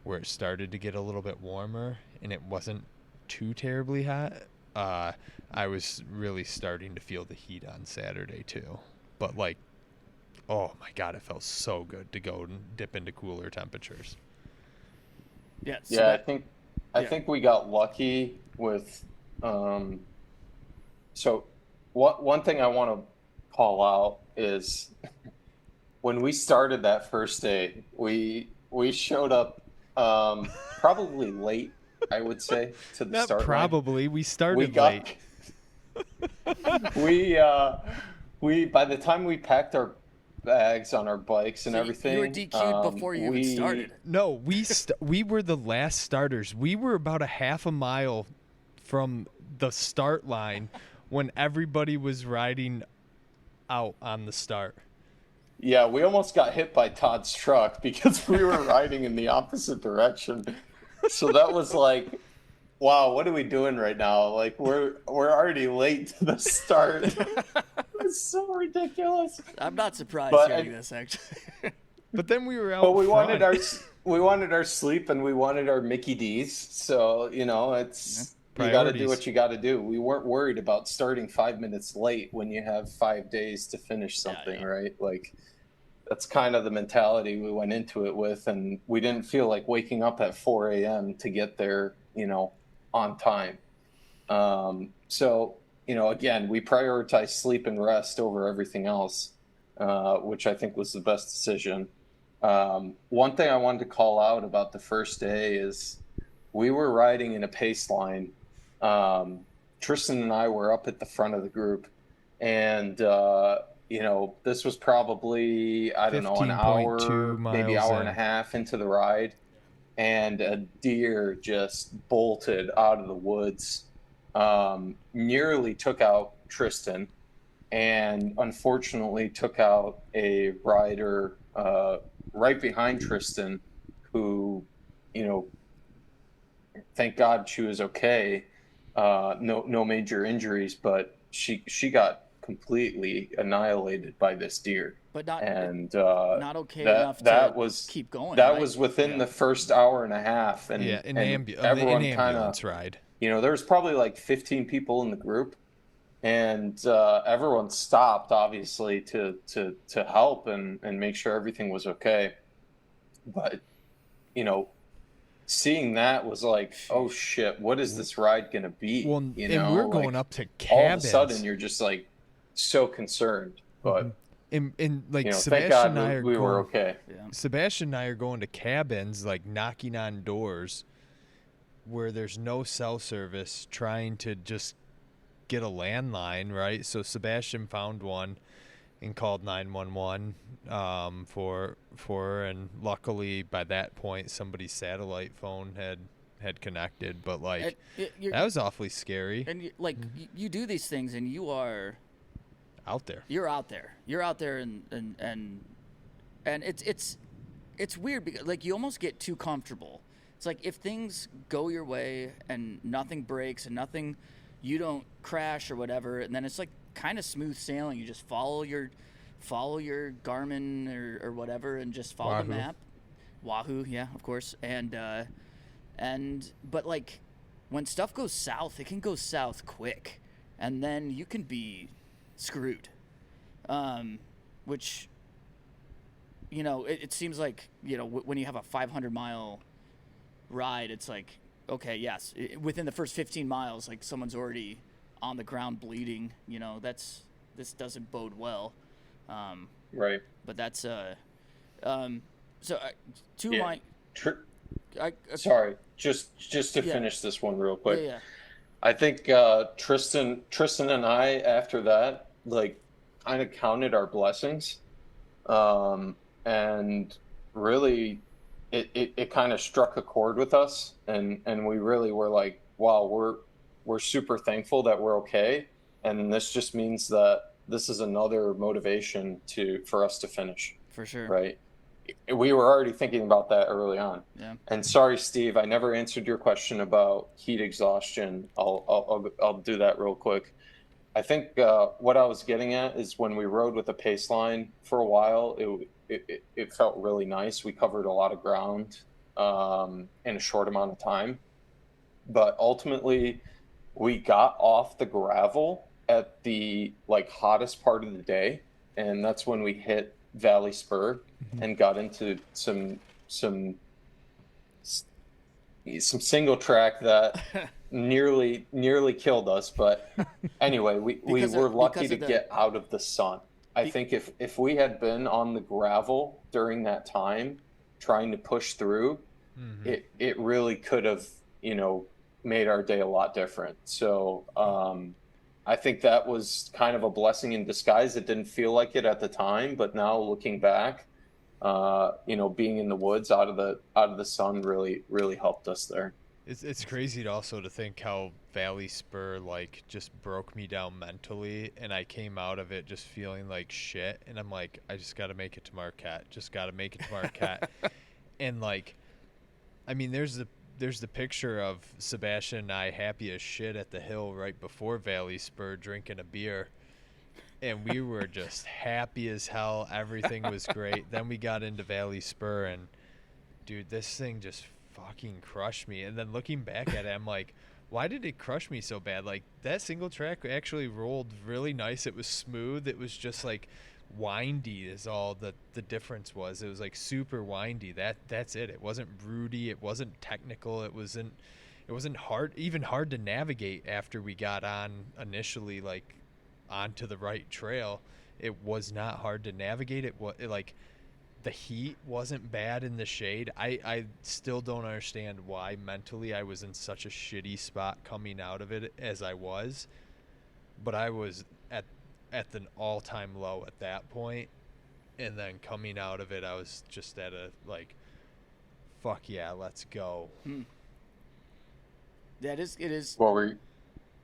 where it started to get a little bit warmer and it wasn't too terribly hot, I was really starting to feel the heat on Saturday too. But like, oh my God, it felt so good to go and dip into cooler temperatures. Yeah. Yeah, I think we got lucky with. So, one thing I want to call out is when we started that first day, we showed up probably late, I would say, to the Not start line. probably. We started We got late. we by the time we packed our bags on our bikes and So everything, you were DQ'd before you even started. No, we were the last starters. We were about a half a mile from the start line when everybody was riding out on the start. Yeah, we almost got hit by Todd's truck because we were riding in the opposite direction. So that was like, wow, what are we doing right now? Like we're already late to the start. It's so ridiculous. I'm not surprised But hearing this, actually. But then we were out. But we front. wanted our sleep and we wanted our Mickey D's. So, it's you got to do what you got to do. We weren't worried about starting 5 minutes late when you have 5 days to finish something, right? Like that's kind of the mentality we went into it with, and we didn't feel like waking up at 4 a.m. to get there, on time. So, again, we prioritized sleep and rest over everything else, which I think was the best decision. One thing I wanted to call out about the first day is we were riding in a pace line. Tristan and I were up at the front of the group, and this was probably, I don't know, an hour, maybe hour and a half into the ride, and a deer just bolted out of the woods, nearly took out Tristan, and unfortunately took out a rider right behind Tristan who, thank God she was okay. No major injuries, but she got completely annihilated by this deer. But not okay enough to keep going. That right? was within the first hour and a half, and everyone kind of ride. There was probably like 15 people in the group, and everyone stopped obviously to help and make sure everything was okay. But seeing that was like, oh shit, what is this ride gonna be? Well, and we're going up to cabins. All of a sudden, you're just like so concerned. But and thank Sebastian God and I we were okay. Yeah. Sebastian and I are going to cabins, like knocking on doors where there's no cell service, trying to just get a landline, right? So Sebastian found one and called 911 for and luckily by that point somebody's satellite phone had connected, but like that was awfully scary. And you do these things and you are out there. You're out there and it's weird because like you almost get too comfortable. It's like if things go your way and nothing breaks and you don't crash or whatever, and then it's like kind of smooth sailing. You just follow your Garmin or whatever and just follow Wahoo. the map. Wahoo, yeah, of course. But like when stuff goes south, it can go south quick, and then you can be screwed. Which it seems like when you have a 500-mile ride, it's like, okay, yes, within the first 15 miles, like someone's already on the ground bleeding. This doesn't bode well. Right. But that's sorry, just to finish this one real quick. Yeah. I think Tristan and I after that kind of counted our blessings, and really it kind of struck a chord with us, and we really were like, wow, we're super thankful that we're okay, and this just means that this is another motivation for us to finich. For sure. Right. We were already thinking about that early on. Yeah. And sorry, Steve, I never answered your question about heat exhaustion. I'll do that real quick. I think what I was getting at is when we rode with a pace line for a while, it felt really nice. We covered a lot of ground in a short amount of time. But ultimately, we got off the gravel at the hottest part of the day, and that's when we hit Valley Spur and got into some some single track that nearly killed us. But anyway, we were lucky to get out of the sun. I think if we had been on the gravel during that time, trying to push through, it really could have, made our day a lot different. So I think that was kind of a blessing in disguise. It didn't feel like it at the time, but now looking back, being in the woods out of the sun really helped us there. It's crazy to think how Valley Spur like just broke me down mentally, and I came out of it just feeling like shit, and I'm like, I just got to make it to Marquette, and like, I mean, there's the picture of Sebastian and I happy as shit at the hill right before Valley Spur drinking a beer. And we were just happy as hell. Everything was great. Then we got into Valley Spur, and dude, this thing just fucking crushed me. And then looking back at it, I'm like, why did it crush me so bad? Like, that single track actually rolled really nice. It was smooth. It was just like windy is all the difference was. It was like super windy. That's it. It wasn't broody. It wasn't technical. It wasn't hard to navigate after we got on initially, like, onto the right trail. It was not hard to navigate. Like, the heat wasn't bad in the shade. I still don't understand why mentally I was in such a shitty spot coming out of it as I was, but I was at an all-time low at that point, and then coming out of it I was just at a like, fuck yeah, let's go. It is Well,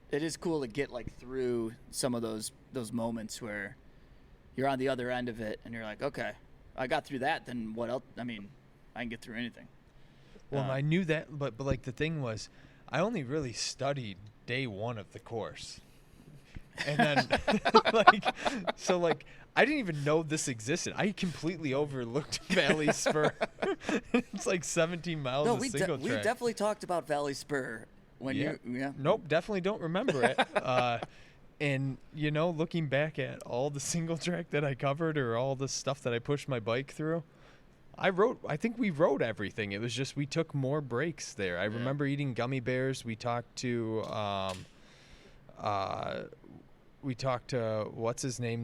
it is cool to get like through some of those moments where you're on the other end of it and you're like, okay, I got through that, then what else? I mean, I can get through anything. Well, I knew that, but like the thing was, I only really studied day one of the course. And then like I didn't even know this existed. I completely overlooked Valley Spur. It's like 17 miles of single track. We definitely talked about Valley Spur. Nope, definitely don't remember it. And looking back at all the single track that I covered or all the stuff that I pushed my bike through, I think we rode everything. It was just we took more breaks there. I remember eating gummy bears. We talked to what's his name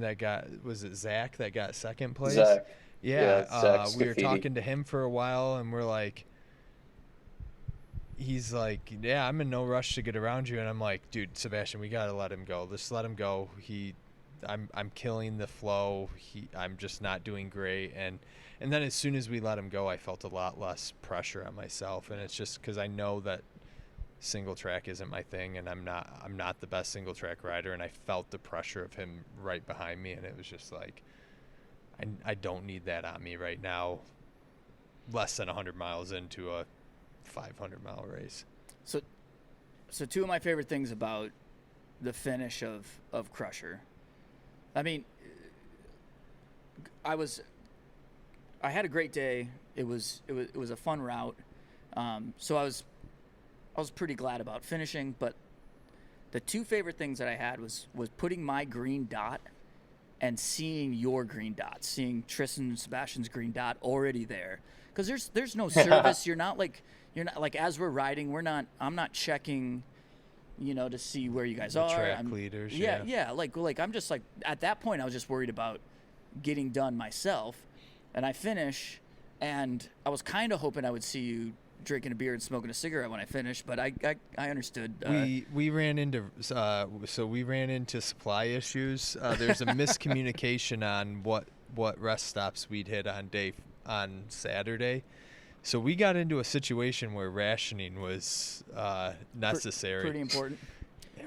was it Zach that got second place? Zach. Yeah, we were talking to him for a while, and we're like, he's like, yeah, I'm in no rush to get around you. And I'm like, dude, Sebastian, we got to let him go. Just let him go. I'm killing the flow. I'm just not doing great. And then as soon as we let him go, I felt a lot less pressure on myself. And it's just because I know that single track isn't my thing, and I'm not the best single track rider. And I felt the pressure of him right behind me. And it was just like, I don't need that on me right now, less than 100 miles into a 500-mile race. So two of my favorite things about the finish of Crusher, I mean, I had a great day. It was a fun route. So I was pretty glad about finishing, but the two favorite things that I had was putting my green dot and seeing your green dot, seeing Tristan and Sebastian's green dot already there. Because there's no service. You're not like as we're riding, I'm not checking, to see where you guys are. Track leaders. Yeah. Like I'm just like, at that point I was just worried about getting done myself. And I finish, and I was kind of hoping I would see you drinking a beer and smoking a cigarette when I finished, but I understood. We ran into supply issues. There's a miscommunication on what rest stops we'd hit on Saturday. So we got into a situation where rationing was necessary. Pretty important.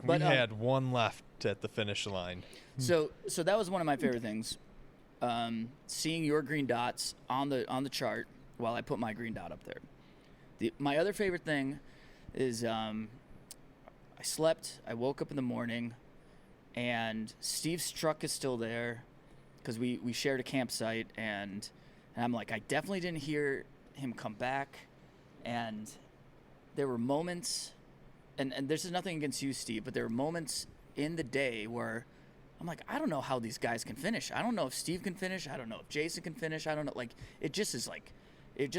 We had one left at the finish line. So that was one of my favorite things. Seeing your green dots on the chart while I put my green dot up there. My other favorite thing is I slept. I woke up in the morning, and Steve's truck is still there because we shared a campsite, and I'm like, I definitely didn't hear him come back. And there were moments, and this is nothing against you, Steve, but there were moments in the day where I'm like, I don't know how these guys can finish. I don't know if Steve can finish. I don't know if Jason can finish. I don't know. Like, it just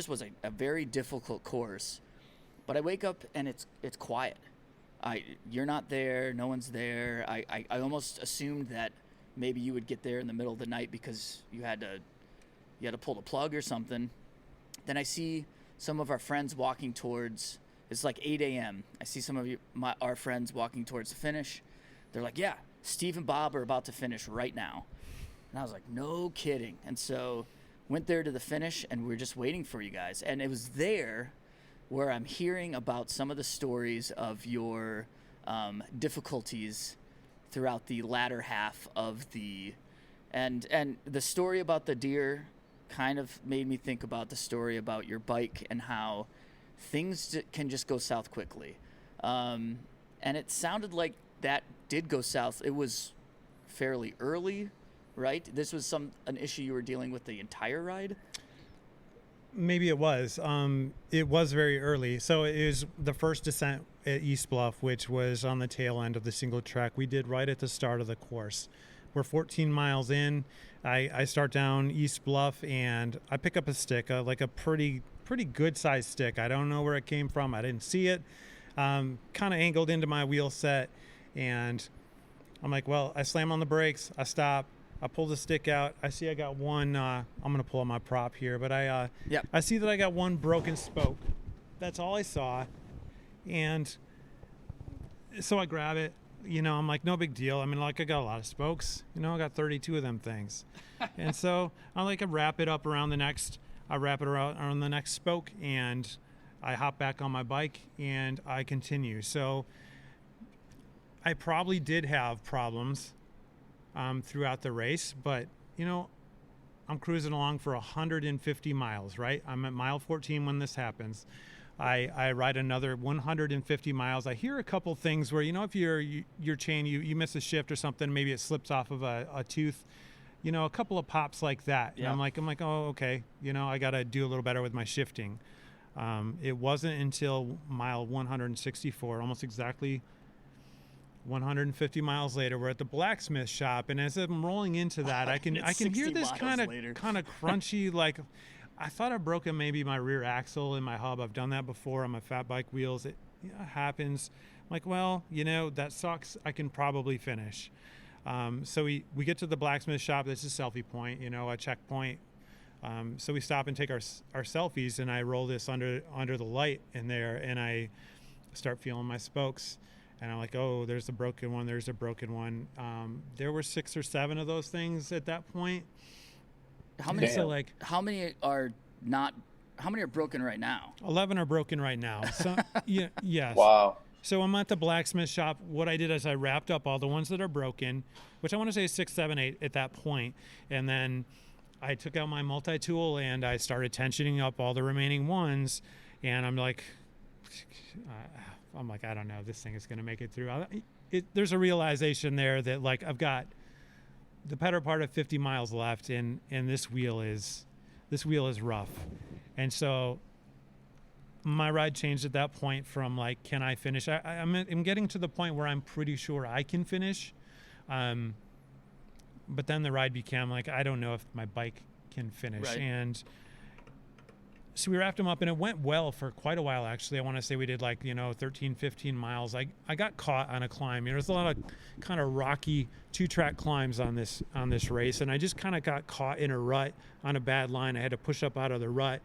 was a very difficult course. But I wake up and it's quiet. You're not there. No one's there. I almost assumed that maybe you would get there in the middle of the night because you had to pull the plug or something. Then I see some of our friends walking towards. It's like 8 a.m. I see some of our friends walking towards the finish. They're like, yeah, Steve and Bob are about to finish right now. And I was like, no kidding. And so went there to the finish, and we were just waiting for you guys. And it was there where I'm hearing about some of the stories of your difficulties throughout the latter half of the and the story about the deer kind of made me think about the story about your bike and how things can just go south quickly. And it sounded like that did go south. It was fairly early, right? This was an issue you were dealing with the entire ride? Maybe it was. It was very early. So it was the first descent at East Bluff, which was on the tail end of the single track. We did right at the start of the course. We're 14 miles in. I start down East Bluff, and I pick up a stick, like a pretty good sized stick. I don't know where it came from. I didn't see it. Kind of angled into my wheel set, and I'm like, well, I slam on the brakes. I stop. I pull the stick out. I see I got one. I'm going to pull out my prop here, but I see that I got one broken spoke. That's all I saw. And so I grab it. I'm like, no big deal. I mean, like, I got a lot of spokes. I got 32 of them things. And so I wrap it up around the next. I wrap it around the next spoke, and I hop back on my bike, and I continue. So I probably did have problems throughout the race, but I'm cruising along for 150 miles, right? I'm at mile 14 when this happens. I ride another 150 miles. I hear a couple things where, if your chain, you miss a shift or something, maybe it slips off of a tooth, a couple of pops like that. Yeah. And I'm like, oh, okay. I got to do a little better with my shifting. It wasn't until mile 164, almost exactly 150 miles later, we're at the blacksmith shop, and as I'm rolling into that, I can hear this kind of crunchy, like, I thought I'd broken maybe my rear axle in my hub. I've done that before on my fat bike wheels. It happens. I'm like, well, that sucks. I can probably finish. So we get to the blacksmith shop. This is a selfie point, a checkpoint. So we stop and take our selfies, and I roll this under the light in there, and I start feeling my spokes. And I'm like, oh, there's a broken one. There's a broken one. There were 6 or 7 of those things at that point. How many? So how many are broken right now? 11 are broken right now. So yes. Wow. So I'm at the blacksmith shop. What I did is I wrapped up all the ones that are broken, which I want to say is 6, 7, 8 at that point, and then I took out my multi-tool and I started tensioning up all the remaining ones. And I'm like, I don't know, this thing is going to make it through. There's a realization there that, like, I've got the better part of 50 miles left, and this wheel is rough. And so my ride changed at that point from, like, can I finish? I'm getting to the point where I'm pretty sure I can finish. But then the ride became like, I don't know if my bike can finish. Right. And so we wrapped them up, and it went well for quite a while, actually. I want to say we did 13, 15 miles. I got caught on a climb. There's a lot of kind of rocky 2-track climbs on this race, and I just kind of got caught in a rut on a bad line. I had to push up out of the rut,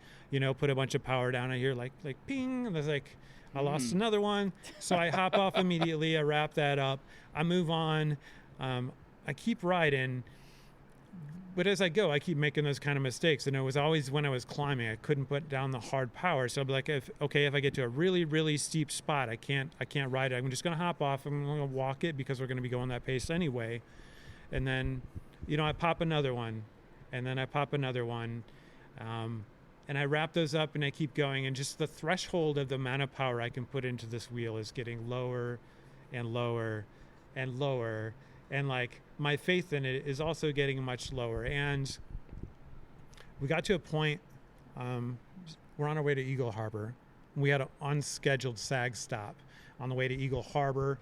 put a bunch of power down. I hear like ping, and there's I lost another one. So I hop off immediately. I wrap that up. I move on. I keep riding. But as I go, I keep making those kind of mistakes. And it was always when I was climbing, I couldn't put down the hard power. So I'd be like, if I get to a really, really steep spot, I can't ride it. I'm just going to hop off. I'm going to walk it because we're going to be going that pace anyway. And then, I pop another one. And then I pop another one. And I wrap those up and I keep going. And just the threshold of the amount of power I can put into this wheel is getting lower and lower and lower. And my faith in it is also getting much lower. And we got to a point, we're on our way to Eagle Harbor. We had an unscheduled SAG stop on the way to Eagle Harbor.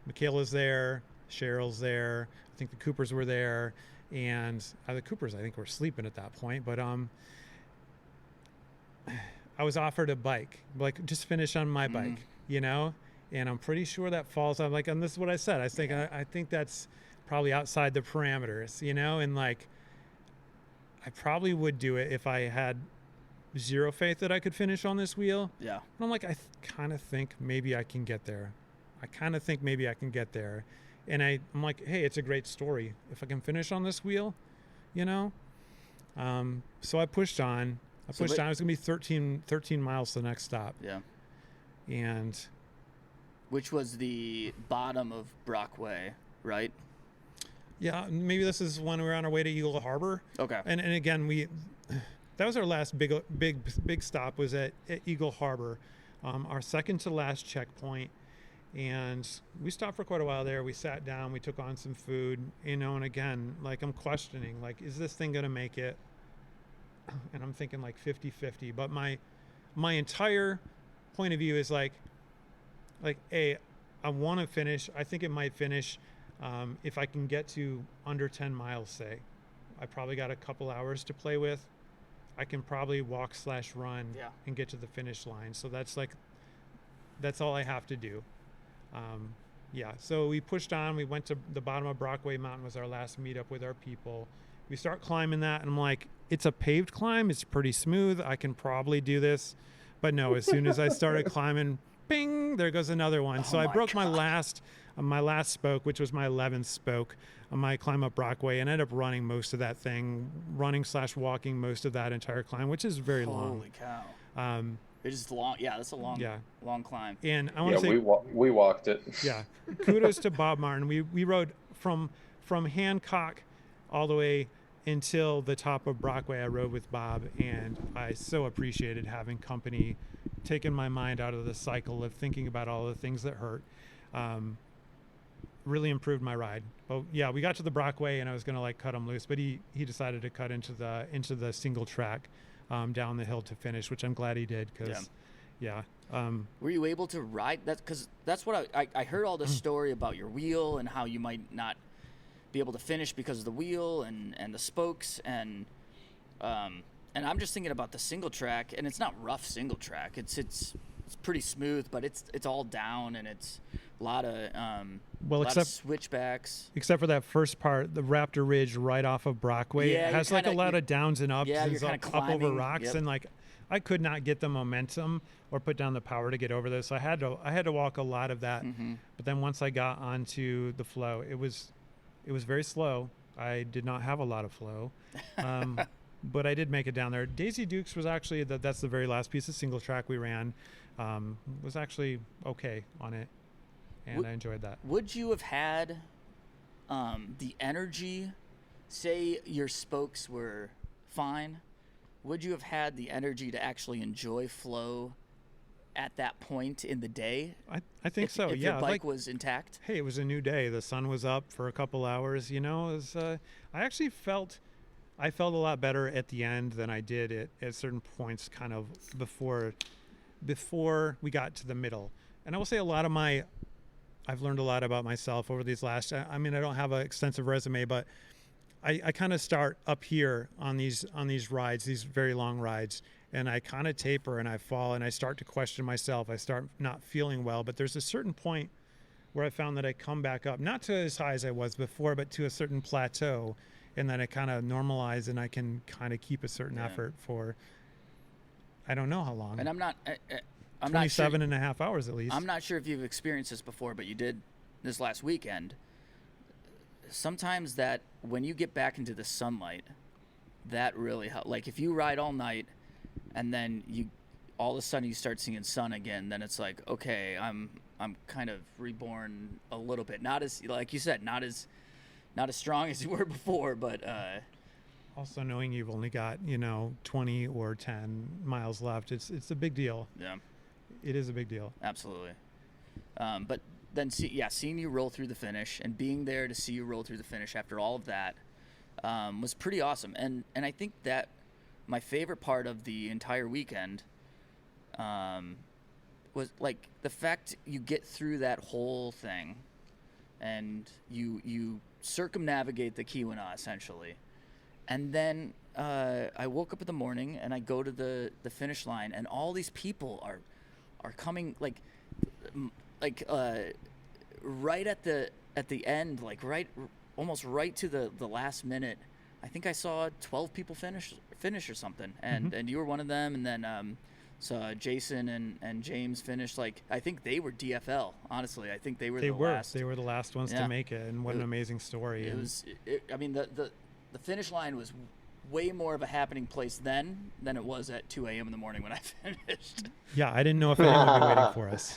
Michaela's there, Cheryl's there, I think the Coopers were there, and the Coopers I think were sleeping at that point. But I was offered a bike, like just finish on my bike, you know, and I'm pretty sure that falls on like, and this is what I said. I think I think that's probably outside the parameters, you know, and like I probably would do it if I had zero faith that I could finish on this wheel. Yeah. And I'm like, I kind of think maybe I can get there. And I'm like, hey, it's a great story. If I can finish on this wheel, you know? So I pushed on. It was going to be 13 miles to the next stop. Yeah. And which was the bottom of Brockway, right? Yeah, maybe this is when we were on our way to Eagle Harbor. Okay. And again, that was our last big stop was at Eagle Harbor, our second to last checkpoint. And we stopped for quite a while there. We sat down, we took on some food, you know, and again, like I'm questioning, like, is this thing going to make it? And I'm thinking like 50-50. But my entire point of view is like, hey, I want to finish. I think it might finish if I can get to under 10 miles, say. I probably got a couple hours to play with. I can probably walk/run and get to the finish line. So that's all I have to do. So we pushed on. We went to the bottom of Brockway Mountain was our last meetup with our people. We start climbing that, and I'm like, it's a paved climb. It's pretty smooth. I can probably do this. But no, as soon as I started climbing, bing, there goes another one. So I broke my last spoke, which was my 11th spoke on my climb up Brockway, and ended up running most of that thing, running/walking most of that entire climb, which is very long. Holy cow. It's just long. Yeah, that's a long climb. And I want to say we walked it. Yeah. Kudos to Bob Martin. We rode from Hancock all the way until the top of Brockway. I rode with Bob, and I so appreciated having company, taking my mind out of the cycle of thinking about all the things that hurt. Really improved my ride. But yeah, we got to the Brockway, and I was going to like cut him loose, but he decided to cut into the single track down the hill to finish, which I'm glad he did because, were you able to ride that? Because that's what I heard all this story about your wheel and how you might not be able to finish because of the wheel and the spokes and I'm just thinking about the single track, and it's not rough single track. It's pretty smooth, but it's all down, and it's a lot of switchbacks. Except for that first part, the Raptor Ridge right off of Brockway. It has like a lot of downs and ups. Yeah, you're up over rocks, and like I could not get the momentum or put down the power to get over this. So I had to walk a lot of that. But then once I got onto the flow, it was very slow. I did not have a lot of flow. But I did make it down there. Daisy Dukes was actually that's the very last piece of single track we ran. Was actually okay on it, and I enjoyed that. Would you have had the energy? Say your spokes were fine. Would you have had the energy to actually enjoy flow at that point in the day? I think so. If your bike was intact. Hey, it was a new day. The sun was up for a couple hours. You know, it was, I actually felt a lot better at the end than I did at certain points, kind of before we got to the middle. And I will say I've learned a lot about myself over these last. I mean, I don't have an extensive resume, but I kind of start up here on these rides, these very long rides, and I kind of taper and I fall and I start to question myself. I start not feeling well, but there's a certain point where I found that I come back up, not to as high as I was before, but to a certain plateau, and then it kind of normalize, and I can kind of keep a certain effort for, I don't know how long. And I'm 27 and a half hours at least. I'm not sure if you've experienced this before, but you did this last weekend. Sometimes that when you get back into the sunlight, that really helps. Like if you ride all night and then you all of a sudden you start seeing sun again, then it's like, okay, I'm kind of reborn a little bit. Not as, like you said, not as strong as you were before, but also knowing you've only got 20 or 10 miles left, it's a big deal. Yeah, it is a big deal. Absolutely. But then seeing you roll through the finish and being there to see you roll through the finish after all of that was pretty awesome. And I think that my favorite part of the entire weekend was like the fact you get through that whole thing and you circumnavigate the Keweenaw essentially, And then I woke up in the morning and I go to the finish line, and all these people are coming like right at the end, like almost right to the last minute. I think I saw 12 people finish or something, and you were one of them, and then saw Jason and James finish. Like, I think they were DFL. Honestly, I think they were the last. They were the last ones to make it, and what an amazing story. I mean, the finish line was way more of a happening place then than it was at 2 a.m. in the morning when I finished. Yeah, I didn't know if anyone would be waiting for us,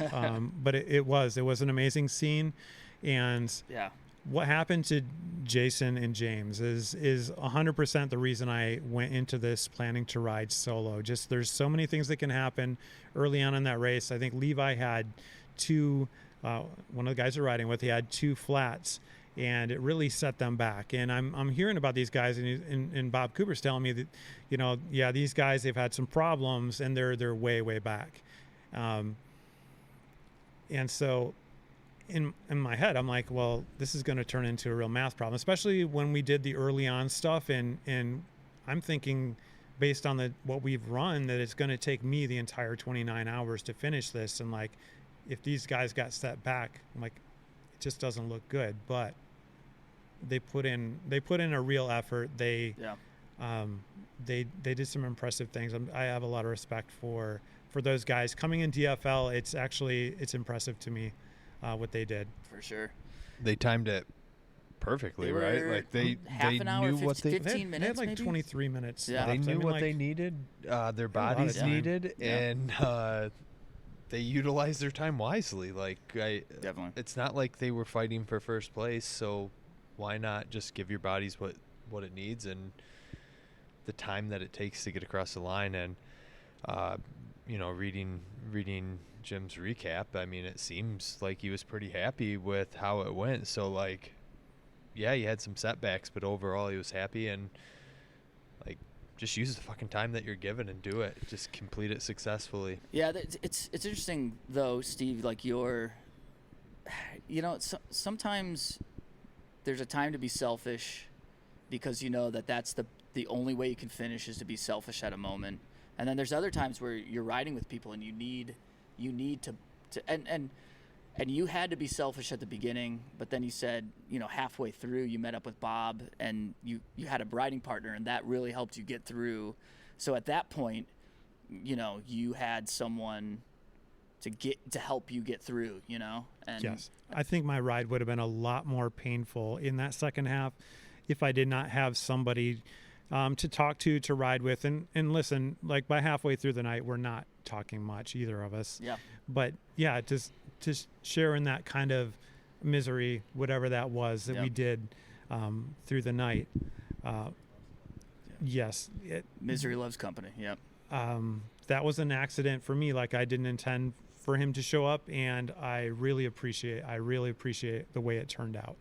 but it was an amazing scene, and what happened to Jason and James is 100% the reason I went into this planning to ride solo. Just there's so many things that can happen early on in that race. I think Levi had one of the guys we're riding with, he had 2 flats, and it really set them back. And I'm hearing about these guys, and Bob Cooper's telling me that, these guys, they've had some problems, and they're way back. And so in my head, I'm like, well, this is going to turn into a real math problem, especially when we did the early on stuff. And I'm thinking, based on what we've run, that it's going to take me the entire 29 hours to finish this. And like, if these guys got set back, I'm like, it just doesn't look good. But they put in a real effort. They did some impressive things. I have a lot of respect for those guys coming in DFL. It's impressive to me. What they did. For sure. They timed it perfectly, right? Like they an hour, knew 15 minutes. They had like maybe? 23 minutes. Yeah. They left. knew what they needed, their bodies needed, and they utilized their time wisely. Like Definitely. It's not like they were fighting for first place, so why not just give your bodies what it needs and the time that it takes to get across the line? And reading Jim's recap, I mean, it seems like he was pretty happy with how it went. So, like, yeah, he had some setbacks, but overall he was happy. And, like, just use the fucking time that you're given and do it. Just complete it successfully. Yeah, it's interesting, though, Steve, like sometimes there's a time to be selfish because you know that's the only way you can finish is to be selfish at a moment. And then there's other times where you're riding with people and you need to and you had to be selfish at the beginning, but then you said, halfway through you met up with Bob and you had a riding partner, and that really helped you get through. So at that point, you had someone to help you get through, And yes, I think my ride would have been a lot more painful in that second half if I did not have somebody to talk to ride with, and listen, like by halfway through the night, we're not talking much, either of us. Yeah. But yeah, just share in that kind of misery, whatever that was that we did through the night. Yes. Misery loves company. Yep. That was an accident for me. Like, I didn't intend for him to show up, and I really appreciate the way it turned out.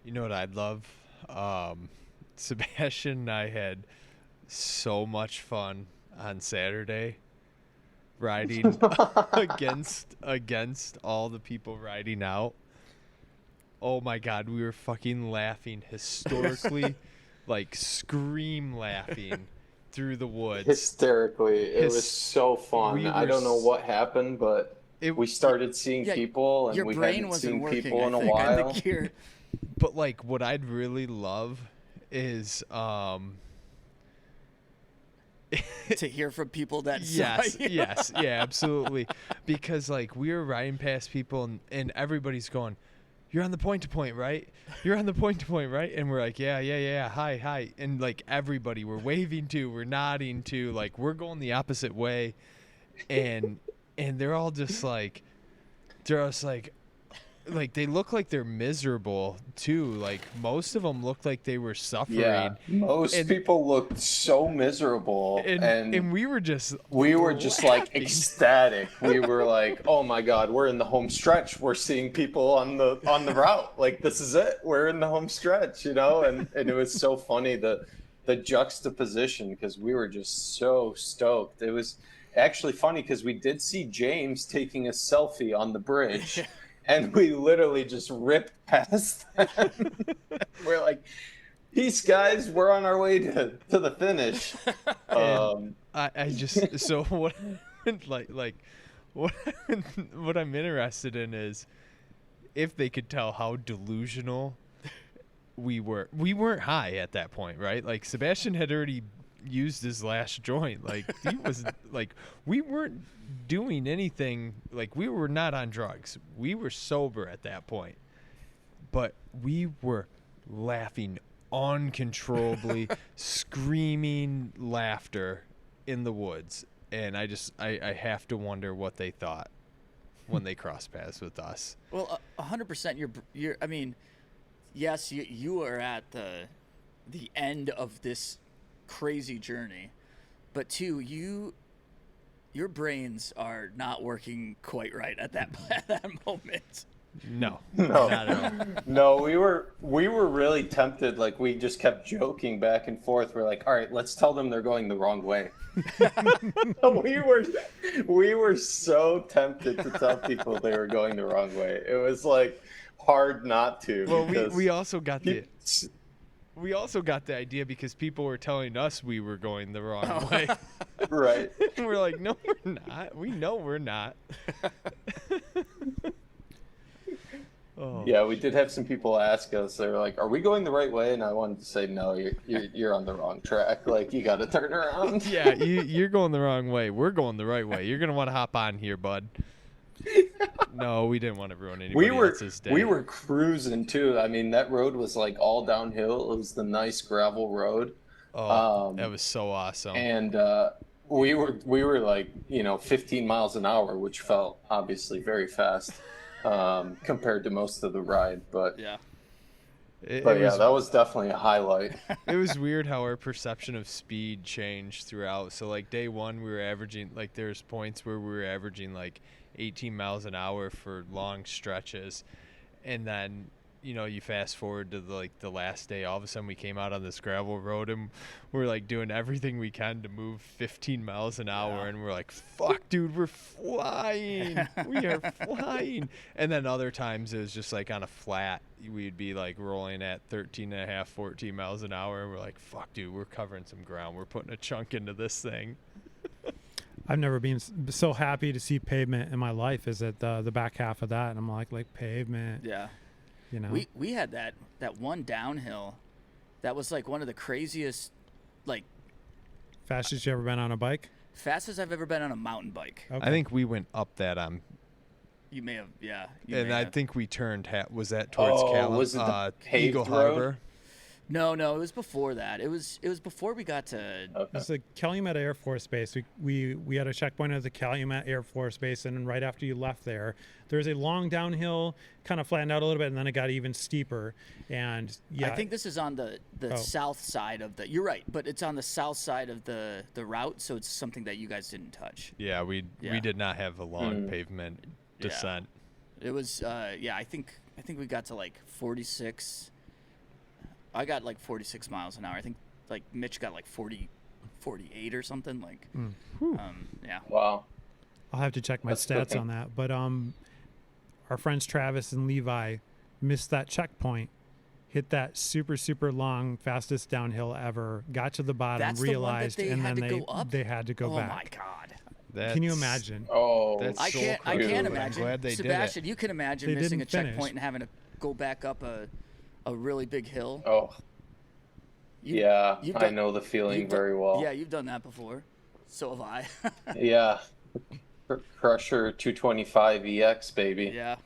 You know what I'd love? Sebastian and I had so much fun on Saturday riding against all the people riding out. Oh my God, we were fucking laughing hysterically, like scream laughing through the woods. Hysterically. It was so fun. I don't know what happened, but we started seeing people, and we hadn't seen people in a while. But like, what I'd really love is to hear from people that yes, absolutely, because like we were riding past people and everybody's going, "You're on the point to point, right? You're on the point to point, right?" And we're like, yeah, hi, and like everybody we're waving to, we're nodding to, like we're going the opposite way, and they're all just like they look like they're miserable too. Like most of them looked like they were suffering. Yeah, most people looked so miserable, and we were just like ecstatic. We were like, oh my God, we're in the home stretch. We're seeing people on the route. Like, this is it. We're in the home stretch, and it was so funny the juxtaposition, because we were just so stoked. It was actually funny because we did see James taking a selfie on the bridge. And we literally just ripped past them. We're like, Peace, guys. We're on our way to the finish. I just so what like what what I'm interested in is if they could tell how delusional we were. We weren't high at that point, right? Like Sebastian had already used his last joint. Like he was like we weren't doing anything. Like we were not on drugs. We were sober at that point, but we were laughing uncontrollably, screaming laughter in the woods. And I have to wonder what they thought when they crossed paths with us. Well, 100%. You're. I mean, yes, you are at the end of this crazy journey, but two, your brains are not working quite right at that moment. No, No. not at all. No, we were really tempted. Like we just kept joking back and forth. We're like, all right, let's tell them they're going the wrong way. we were so tempted to tell people they were going the wrong way. It was like hard not to. Well, we also got the idea because people were telling us we were going the wrong way. Right. We're like, no, we're not. We know we're not. Oh. Yeah, we did have some people ask us. They were like, "Are we going the right way?" And I wanted to say, "No, you're on the wrong track. Like you got to turn around." Yeah, you're going the wrong way. We're going the right way. You're gonna want to hop on here, bud. No, we didn't want to ruin anybody else's day. We were cruising too. I mean, that road was like all downhill. It was the nice gravel road. Oh, that was so awesome. And we were like 15 miles an hour, which felt obviously very fast. Compared to most of the ride, but yeah, that was definitely a highlight. It was weird how our perception of speed changed throughout. So like day one, we were averaging like there's points where we were averaging like 18 miles an hour for long stretches, and then you fast forward to the last day. All of a sudden, we came out on this gravel road and we're like doing everything we can to move 15 miles an hour, and we're like, "Fuck, dude, we're flying! We are flying!" And then other times it was just like on a flat, we'd be like rolling at 13 and a half, 14 miles an hour, and we're like, "Fuck, dude, we're covering some ground. We're putting a chunk into this thing." I've never been so happy to see pavement in my life as at the back half of that, and I'm like pavement. Yeah. We had that one downhill that was like one of the craziest, like fastest you ever been on a bike? Fastest I've ever been on a mountain bike. Okay. I think we went up that on. You may have, yeah. I think we turned. Was that towards was it the paved Eagle road? Harbor? No, it was before that. It was before we got to. It was the Calumet Air Force Base. We had a checkpoint at the Calumet Air Force Base, and then right after you left there's a long downhill, kind of flattened out a little bit, and then it got even steeper. And yeah, I think this is on the south side of the. You're right, but it's on the south side of the route, so it's something that you guys didn't touch. Yeah, we did not have a long pavement descent. It was I think we got to like 46. I got like 46 miles an hour. I think like Mitch got like 48 or something. Like, yeah. Wow. I'll have to check my stats on that. But our friends Travis and Levi missed that checkpoint, hit that super, super long, fastest downhill ever, got to the bottom, That's realized, the one that and then go up? they had to go back. Oh my God. Can you imagine? Oh, That's I can't imagine. I'm glad they Sebastian, did it. you can imagine They missing a didn't finish. checkpoint and having to go back up a really big hill. Oh. You've I know the feeling very well. Yeah, you've done that before. So have I. Yeah. Crusher 225 EX, baby. Yeah.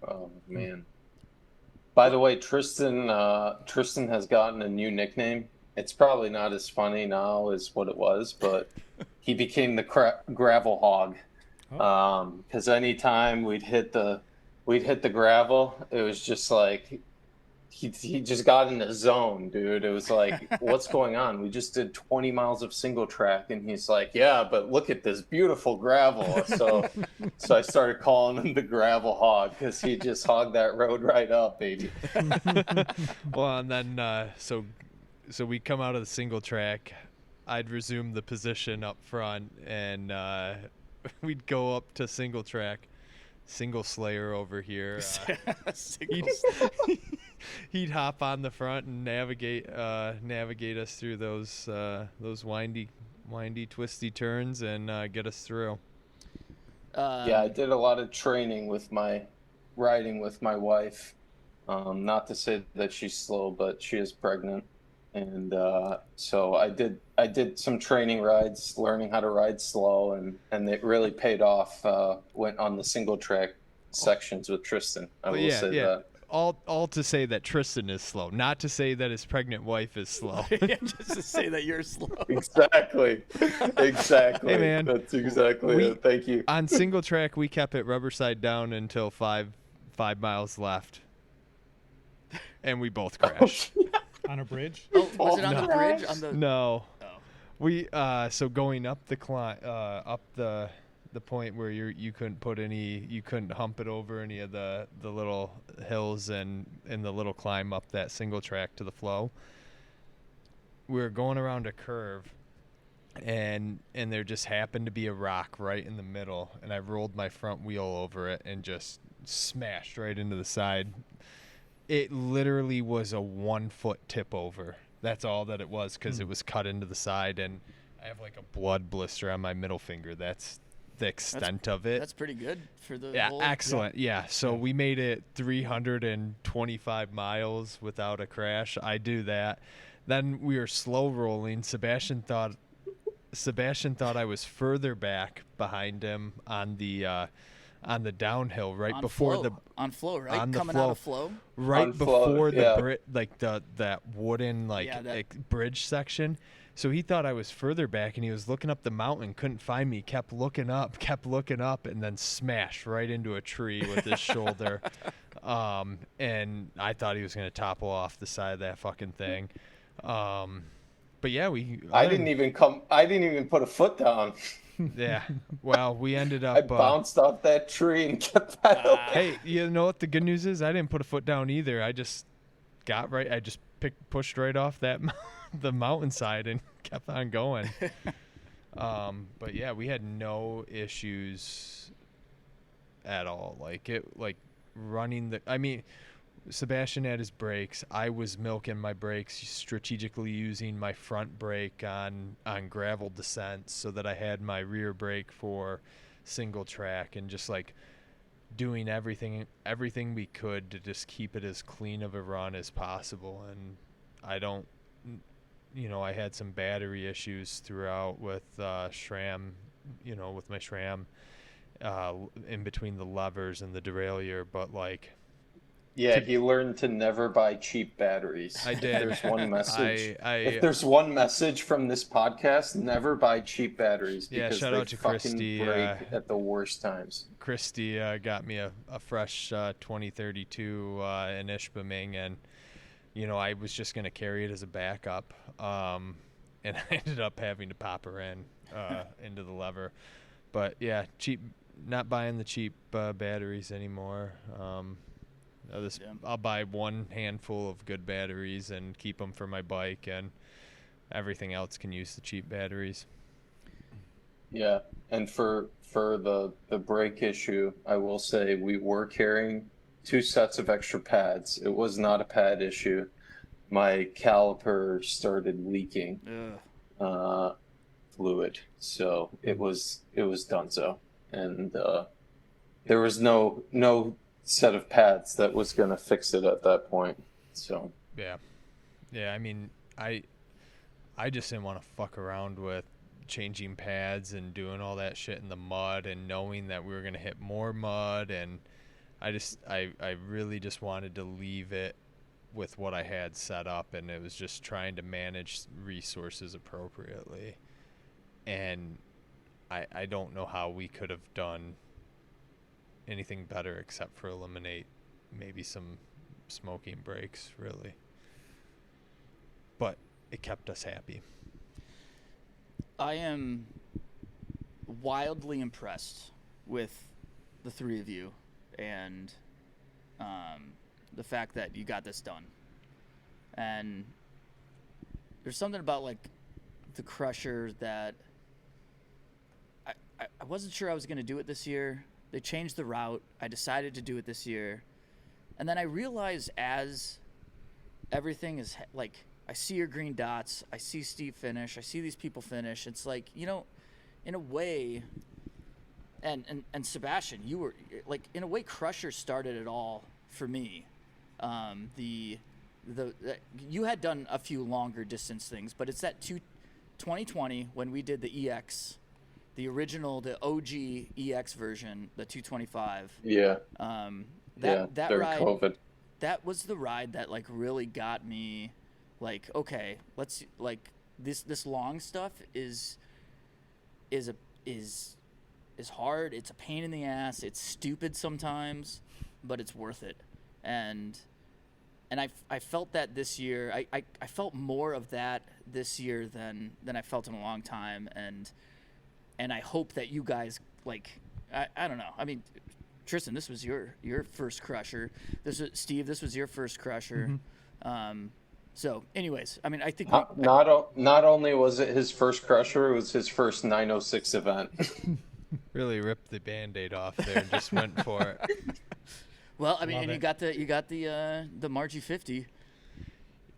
Oh, man. By the way, Tristan has gotten a new nickname. It's probably not as funny now as what it was, but he became the gravel hog. Because anytime we'd hit the gravel, it was just like he just got in the zone, dude. It was like, what's going on? We just did 20 miles of single track, and he's like, yeah, but look at this beautiful gravel. So I started calling him the gravel hog because he just hogged that road right up, baby. Well, and then so we come out of the single track. I'd resume the position up front, and we'd go up to single track. Single Slayer over here. he'd hop on the front and navigate us through those windy, twisty turns and get us through. Yeah, I did a lot of training with my riding with my wife. Not to say that she's slow, but she is pregnant, and so I did some training rides, learning how to ride slow, and it really paid off. Went on the single track sections with Tristan. I will say that. All to say that Tristan is slow, not to say that his pregnant wife is slow. Just to say that you're slow. Exactly. Hey, man. That's exactly it. Thank you. On single track, we kept it rubber side down until 5 miles left, and we both crashed. On a bridge? Oh, was it on the bridge? No. Oh. We so going up the climb, up the point where you couldn't hump it over any of the little hills and the little climb up that single track to the flow. We were going around a curve, and there just happened to be a rock right in the middle, and I rolled my front wheel over it and just smashed right into the side. It literally was a 1 foot tip over. That's all that it was, because it was cut into the side, and I have like a blood blister on my middle finger. That's the extent of it. That's pretty good for the whole... Excellent. Yeah. So we made it 325 miles without a crash. I do that. Then we were slow rolling. Sebastian thought I was further back behind him on the downhill on flow, right? On the Coming flow. out of flow. Right On before flow, yeah. that wooden bridge section. So he thought I was further back, and he was looking up the mountain, couldn't find me, kept looking up, and then smashed right into a tree with his shoulder. And I thought he was going to topple off the side of that fucking thing. But yeah, I didn't even put a foot down. Yeah. Well, we ended up. I bounced off that tree and kept pedaling. Hey, you know what the good news is? I didn't put a foot down either. I just got right. I just pushed right off the mountainside and kept on going. But yeah, we had no issues at all. Sebastian had his brakes. I was milking my brakes, strategically using my front brake on gravel descents so that I had my rear brake for single track, and just like doing everything we could to just keep it as clean of a run as possible. And I had some battery issues throughout with SRAM, with my SRAM in between the levers and the derailleur, but like... Yeah, he learned to never buy cheap batteries. I did. There's one message. If there's one message from this podcast, never buy cheap batteries, because shout they out to fucking Christy, break at the worst times. Christy got me a fresh 2032 in Ishpeming, and I was just gonna carry it as a backup, and I ended up having to pop her in into the lever. But yeah, not buying the cheap batteries anymore. I'll buy one handful of good batteries and keep them for my bike, and everything else can use the cheap batteries. Yeah, and for the brake issue, I will say we were carrying 2 sets of extra pads. It was not a pad issue. My caliper started leaking fluid, so it was donezo, and there was no set of pads that was going to fix it at that point. So I mean, I just didn't want to fuck around with changing pads and doing all that shit in the mud, and knowing that we were going to hit more mud, and I really just wanted to leave it with what I had set up, and it was just trying to manage resources appropriately. And I don't know how we could have done anything better except for eliminate maybe some smoking brakes, really. But it kept us happy. I am wildly impressed with the three of you, and the fact that you got this done. And there's something about like the Crusher that I wasn't sure I was going to do it this year. They changed the route. I decided to do it this year. And then I realized as everything is like, I see your green dots. I see Steve finish. I see these people finish. It's like, in a way, and Sebastian, you were like, in a way, Crusher started it all for me. You had done a few longer distance things, but it's that 2020 when we did the EX, the original, the OG EX version, the 225. Yeah. That during ride, COVID. that was the ride that like really got me, like, okay, let's like this long stuff is hard. It's a pain in the ass. It's stupid sometimes, but it's worth it. And I felt that this year. I felt more of that this year than I felt in a long time. And I hope that you guys, like, I don't know. I mean, Tristan, this was your first Crusher. Steve, this was your first Crusher. Mm-hmm. So, anyways, I mean, I think not only was it his first Crusher, it was his first 906 event. Really ripped the Band-Aid off there and just went for it. Well, I mean, Love and it. you got the Margie 50.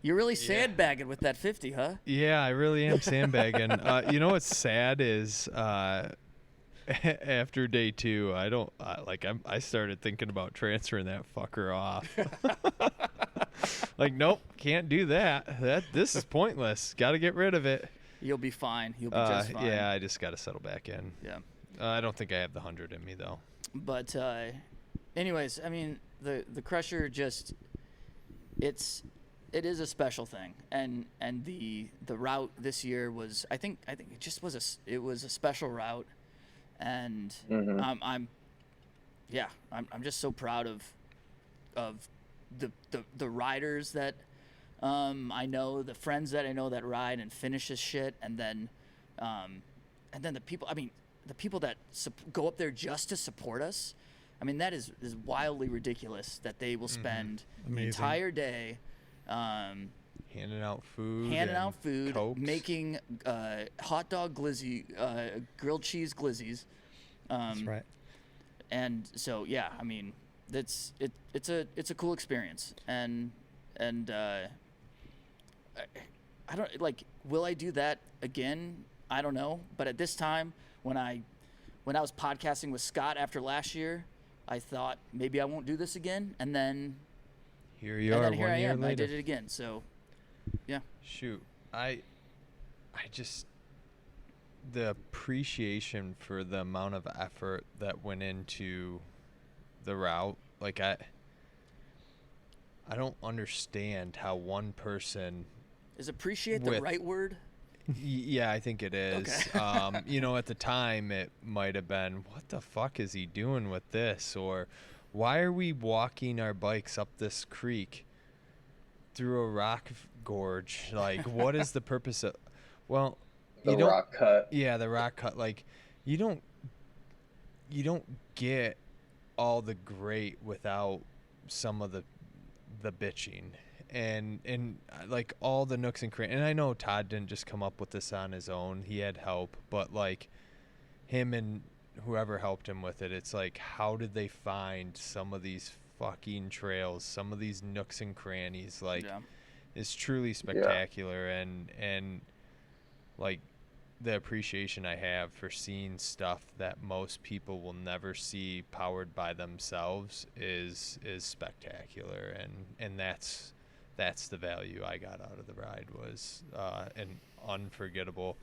You're really sandbagging with that 50, huh? Yeah, I really am sandbagging. You know what's sad is after day 2, I started thinking about transferring that fucker off. Like, nope, can't do that. This is pointless. Got to get rid of it. You'll be fine. You'll be just fine. Yeah, I just got to settle back in. Yeah. I don't think I have the 100 in me though. But anyways, I mean, the Crusher just it is a special thing, and the route this year was I think it just was a special route, and Mm-hmm. I'm just so proud of the riders that I know, the friends that I know that ride and finish this shit, and then the people. I mean, the people that go up there just to support us. I mean, that is wildly ridiculous that they will spend the Amazing. entire day Handing out food. Cokes. making hot dog glizzy, grilled cheese glizzies. That's right. And so, yeah, I mean, it's a cool experience, and I don't like. Will I do that again? I don't know. But at this time, when I was podcasting with Scott after last year, I thought maybe I won't do this again, and then Here you are. here 1 I year am. later. I did it again. So, yeah. Shoot, I just the appreciation for the amount of effort that went into the route. Like I don't understand how one person. Is appreciate the right word? Yeah, I think it is. Okay. At the time it might have been, what the fuck is he doing with this? Or why are we walking our bikes up this creek through a rock gorge? Like, what is the purpose of, well, The rock cut. Yeah, the rock cut. Like, you don't get all the great without some of the bitching. And like all the nooks and crannies. And I know Todd didn't just come up with this on his own. He had help, but like him and whoever helped him with it, it's like, how did they find some of these fucking trails, some of these nooks and crannies? Like, it's truly spectacular. And like the appreciation I have for seeing stuff that most people will never see powered by themselves is spectacular. And that's the value I got out of the ride, was an unforgettable,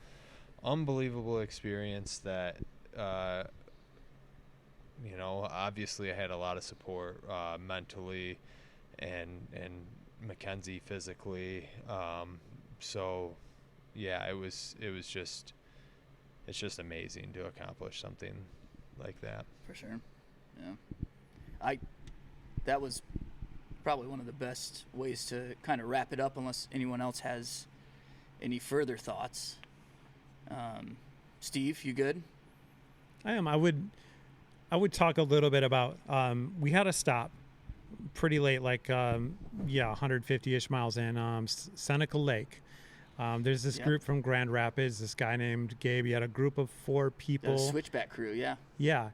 unbelievable experience that, obviously I had a lot of support mentally and Mackenzie physically. So yeah, it's just amazing to accomplish something like that. For sure. Yeah. That was probably one of the best ways to kind of wrap it up, unless anyone else has any further thoughts. Steve, you good? I am. I would talk a little bit about, we had a stop pretty late, like 150-ish miles in Seneca Lake. There's this group from Grand Rapids, this guy named Gabe. He had a group of 4 people. The Switchback crew, yeah. Yeah.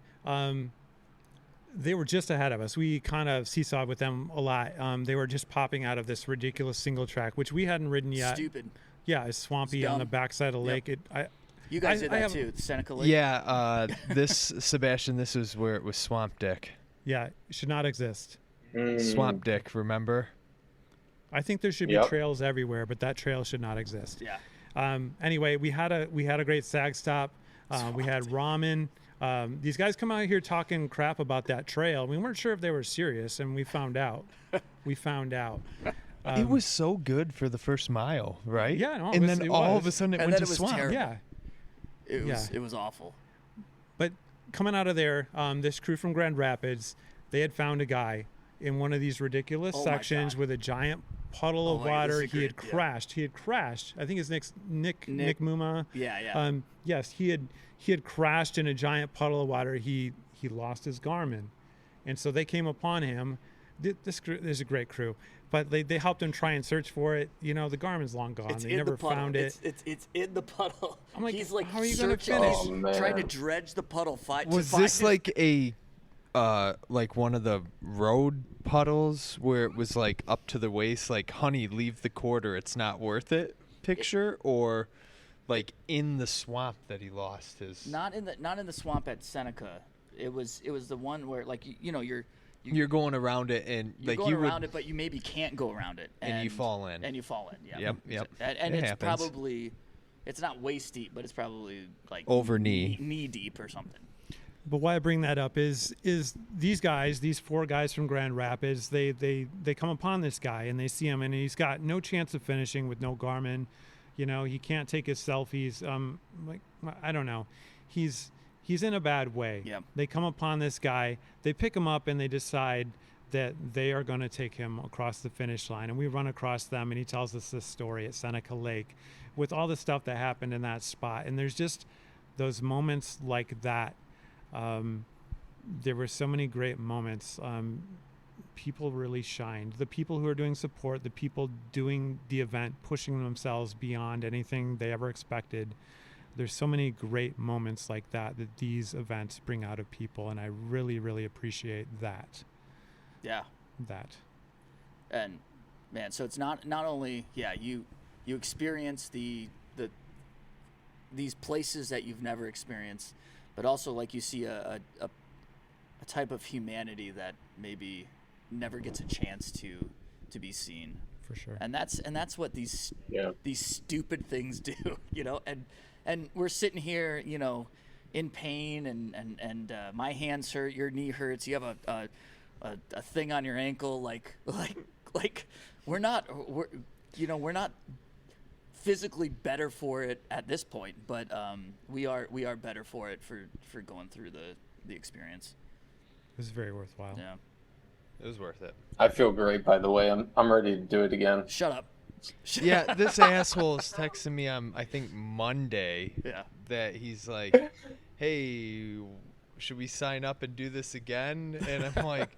they were just ahead of us. We kind of seesawed with them a lot. They were just popping out of this ridiculous single track, which we hadn't ridden yet. Stupid. Yeah, it's swampy It's on the dumb. backside of the lake. You guys did that have- too, Seneca Lake. Yeah, this Sebastian, this was where it was Swamp Dick. Yeah, it should not exist. Swamp Dick, remember? I think there should be Yep. trails everywhere, but that trail should not exist. Yeah. Anyway, we had a great sag stop. We had ramen. These guys come out here talking crap about that trail. We weren't sure if they were serious, and we found out. It was so good for the first mile, right? Yeah, no, and it was- then it all was. of a sudden it And went then to it was swamp. terrible. Yeah. It was awful. But coming out of there, this crew from Grand Rapids, they had found a guy in one of these ridiculous Oh my sections God. with a giant puddle of Oh, yeah, water. this is He had great, yeah. crashed. He had crashed. I think his name's Nick Muma. Yeah. Yes, he had crashed in a giant puddle of water. He lost his Garmin, and so they came upon him. This is a great crew, but they helped him try and search for it. You know, the Garmin's long gone. It's They in never the puddle. found it. It's in the puddle. I'm like, he's like how are you gonna searching, finish? Oh, man. trying to dredge the puddle. Was this like a like one of the road puddles where it was like up to the waist, like honey, leave the quarter, it's not worth it picture, or like in the swamp that he lost his? not in the swamp at Seneca? It was the one where like You're going around it and you're like going you around would, it, but you maybe can't go around it, and you fall in. Yeah. Yep. And It it's happens. probably, it's not waist deep, but it's probably like Over knee. deep or something. But why I bring that up is these guys, these 4 guys from Grand Rapids, they come upon this guy and they see him and he's got no chance of finishing with no Garmin. You know, he can't take his selfies. Like I don't know, he's in a bad way. Yep. They come upon this guy, they pick him up and they decide that they are going to take him across the finish line. And we run across them and he tells us this story at Seneca Lake with all the stuff that happened in that spot. And there's just those moments like that. There were so many great moments. People really shined. The people who are doing support, the people doing the event, pushing themselves beyond anything they ever expected. There's so many great moments like that these events bring out of people, and I really, really appreciate that. Yeah. And man, so it's not only you experience these places that you've never experienced, but also like you see a type of humanity that maybe never gets a chance to be seen. For sure. And that's what these stupid things do, you know. And we're sitting here, you know, in pain and my hands hurt, your knee hurts, you have a thing on your ankle, like we're not physically better for it at this point, but we are better for it for going through the experience. It was very worthwhile. Yeah. It was worth it. I feel great, by the way. I'm ready to do it again. Shut up. Yeah, this asshole is texting me on, I think, Monday. Yeah. That he's like, hey, should we sign up and do this again? And I'm like,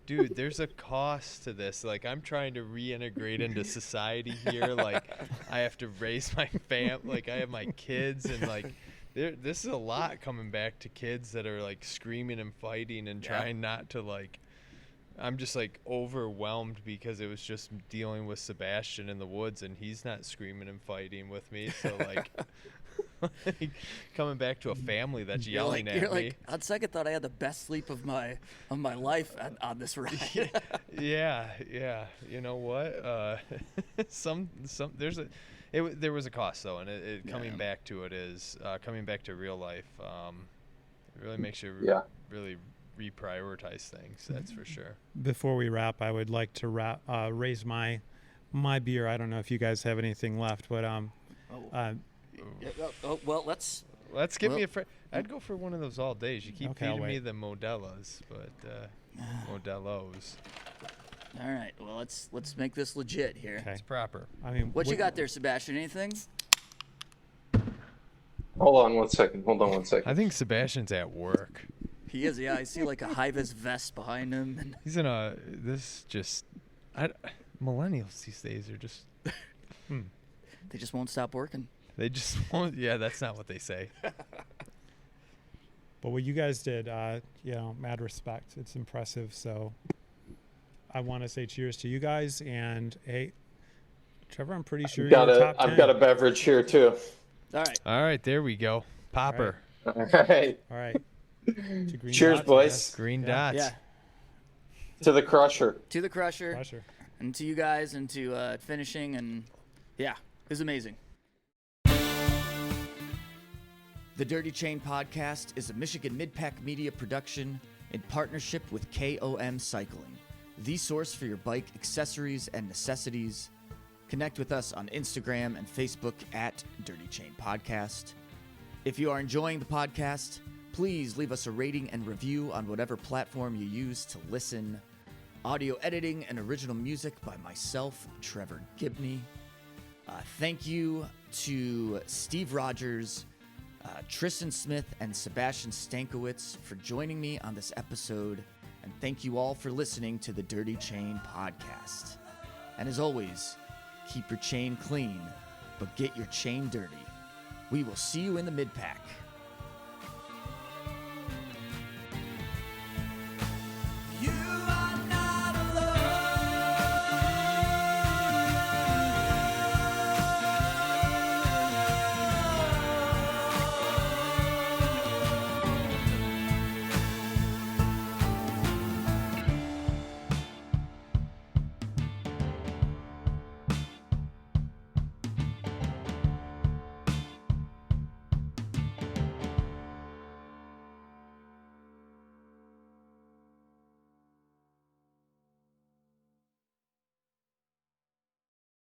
dude, there's a cost to this. Like, I'm trying to reintegrate into society here. Like, I have to raise my like, I have my kids, and like, this is a lot coming back to kids that are like screaming and fighting and trying not to like. I'm just like overwhelmed because it was just dealing with Sebastian in the woods and he's not screaming and fighting with me. So like, coming back to a family that's yelling at me. Like, on second thought, I had the best sleep of my life on this ride. Yeah. You know what? There was a cost though, and it coming back to it is coming back to real life. It really makes you really reprioritize things. That's for sure. Before we wrap, I would like to raise my beer. I don't know if you guys have anything left, but Well, let's give me a I'd go for one of those all days. You keep Okay, I'll feeding me wait. the Modelas, but Modelos. All right. Well, let's make this legit here. Okay. It's proper. I mean, What you got there, Sebastian? Anything? Hold on one second. I think Sebastian's at work. He is. Yeah, I see like a high-vis vest behind him. And He's in a millennials these days are just they just won't stop working. they just won't. Yeah, that's not what they say. But what you guys did, mad respect. It's impressive. So I want to say cheers to you guys. And hey, Trevor, I'm pretty sure you're top 10. I've got a beverage here too. All right, there we go. Popper. All right. All right. To Green Cheers, Dots, boys. Green dots. Yeah. To the Crusher. To the Crusher. Crusher. And to you guys, and to finishing, and yeah, it was amazing. The Dirty Chain Podcast is a Michigan Mid-Pack Media production in partnership with KOM Cycling, the source for your bike accessories and necessities. Connect with us on Instagram and Facebook at Dirty Chain Podcast. If you are enjoying the podcast, please leave us a rating and review on whatever platform you use to listen. Audio editing and original music by myself, Trevor Gibney. Thank you to Steve Rodgers, Tristan Smith, and Sebastian Stankiewicz for joining me on this episode. And thank you all for listening to the Dirty Chain Podcast. And as always, keep your chain clean, but get your chain dirty. We will see you in the mid-pack.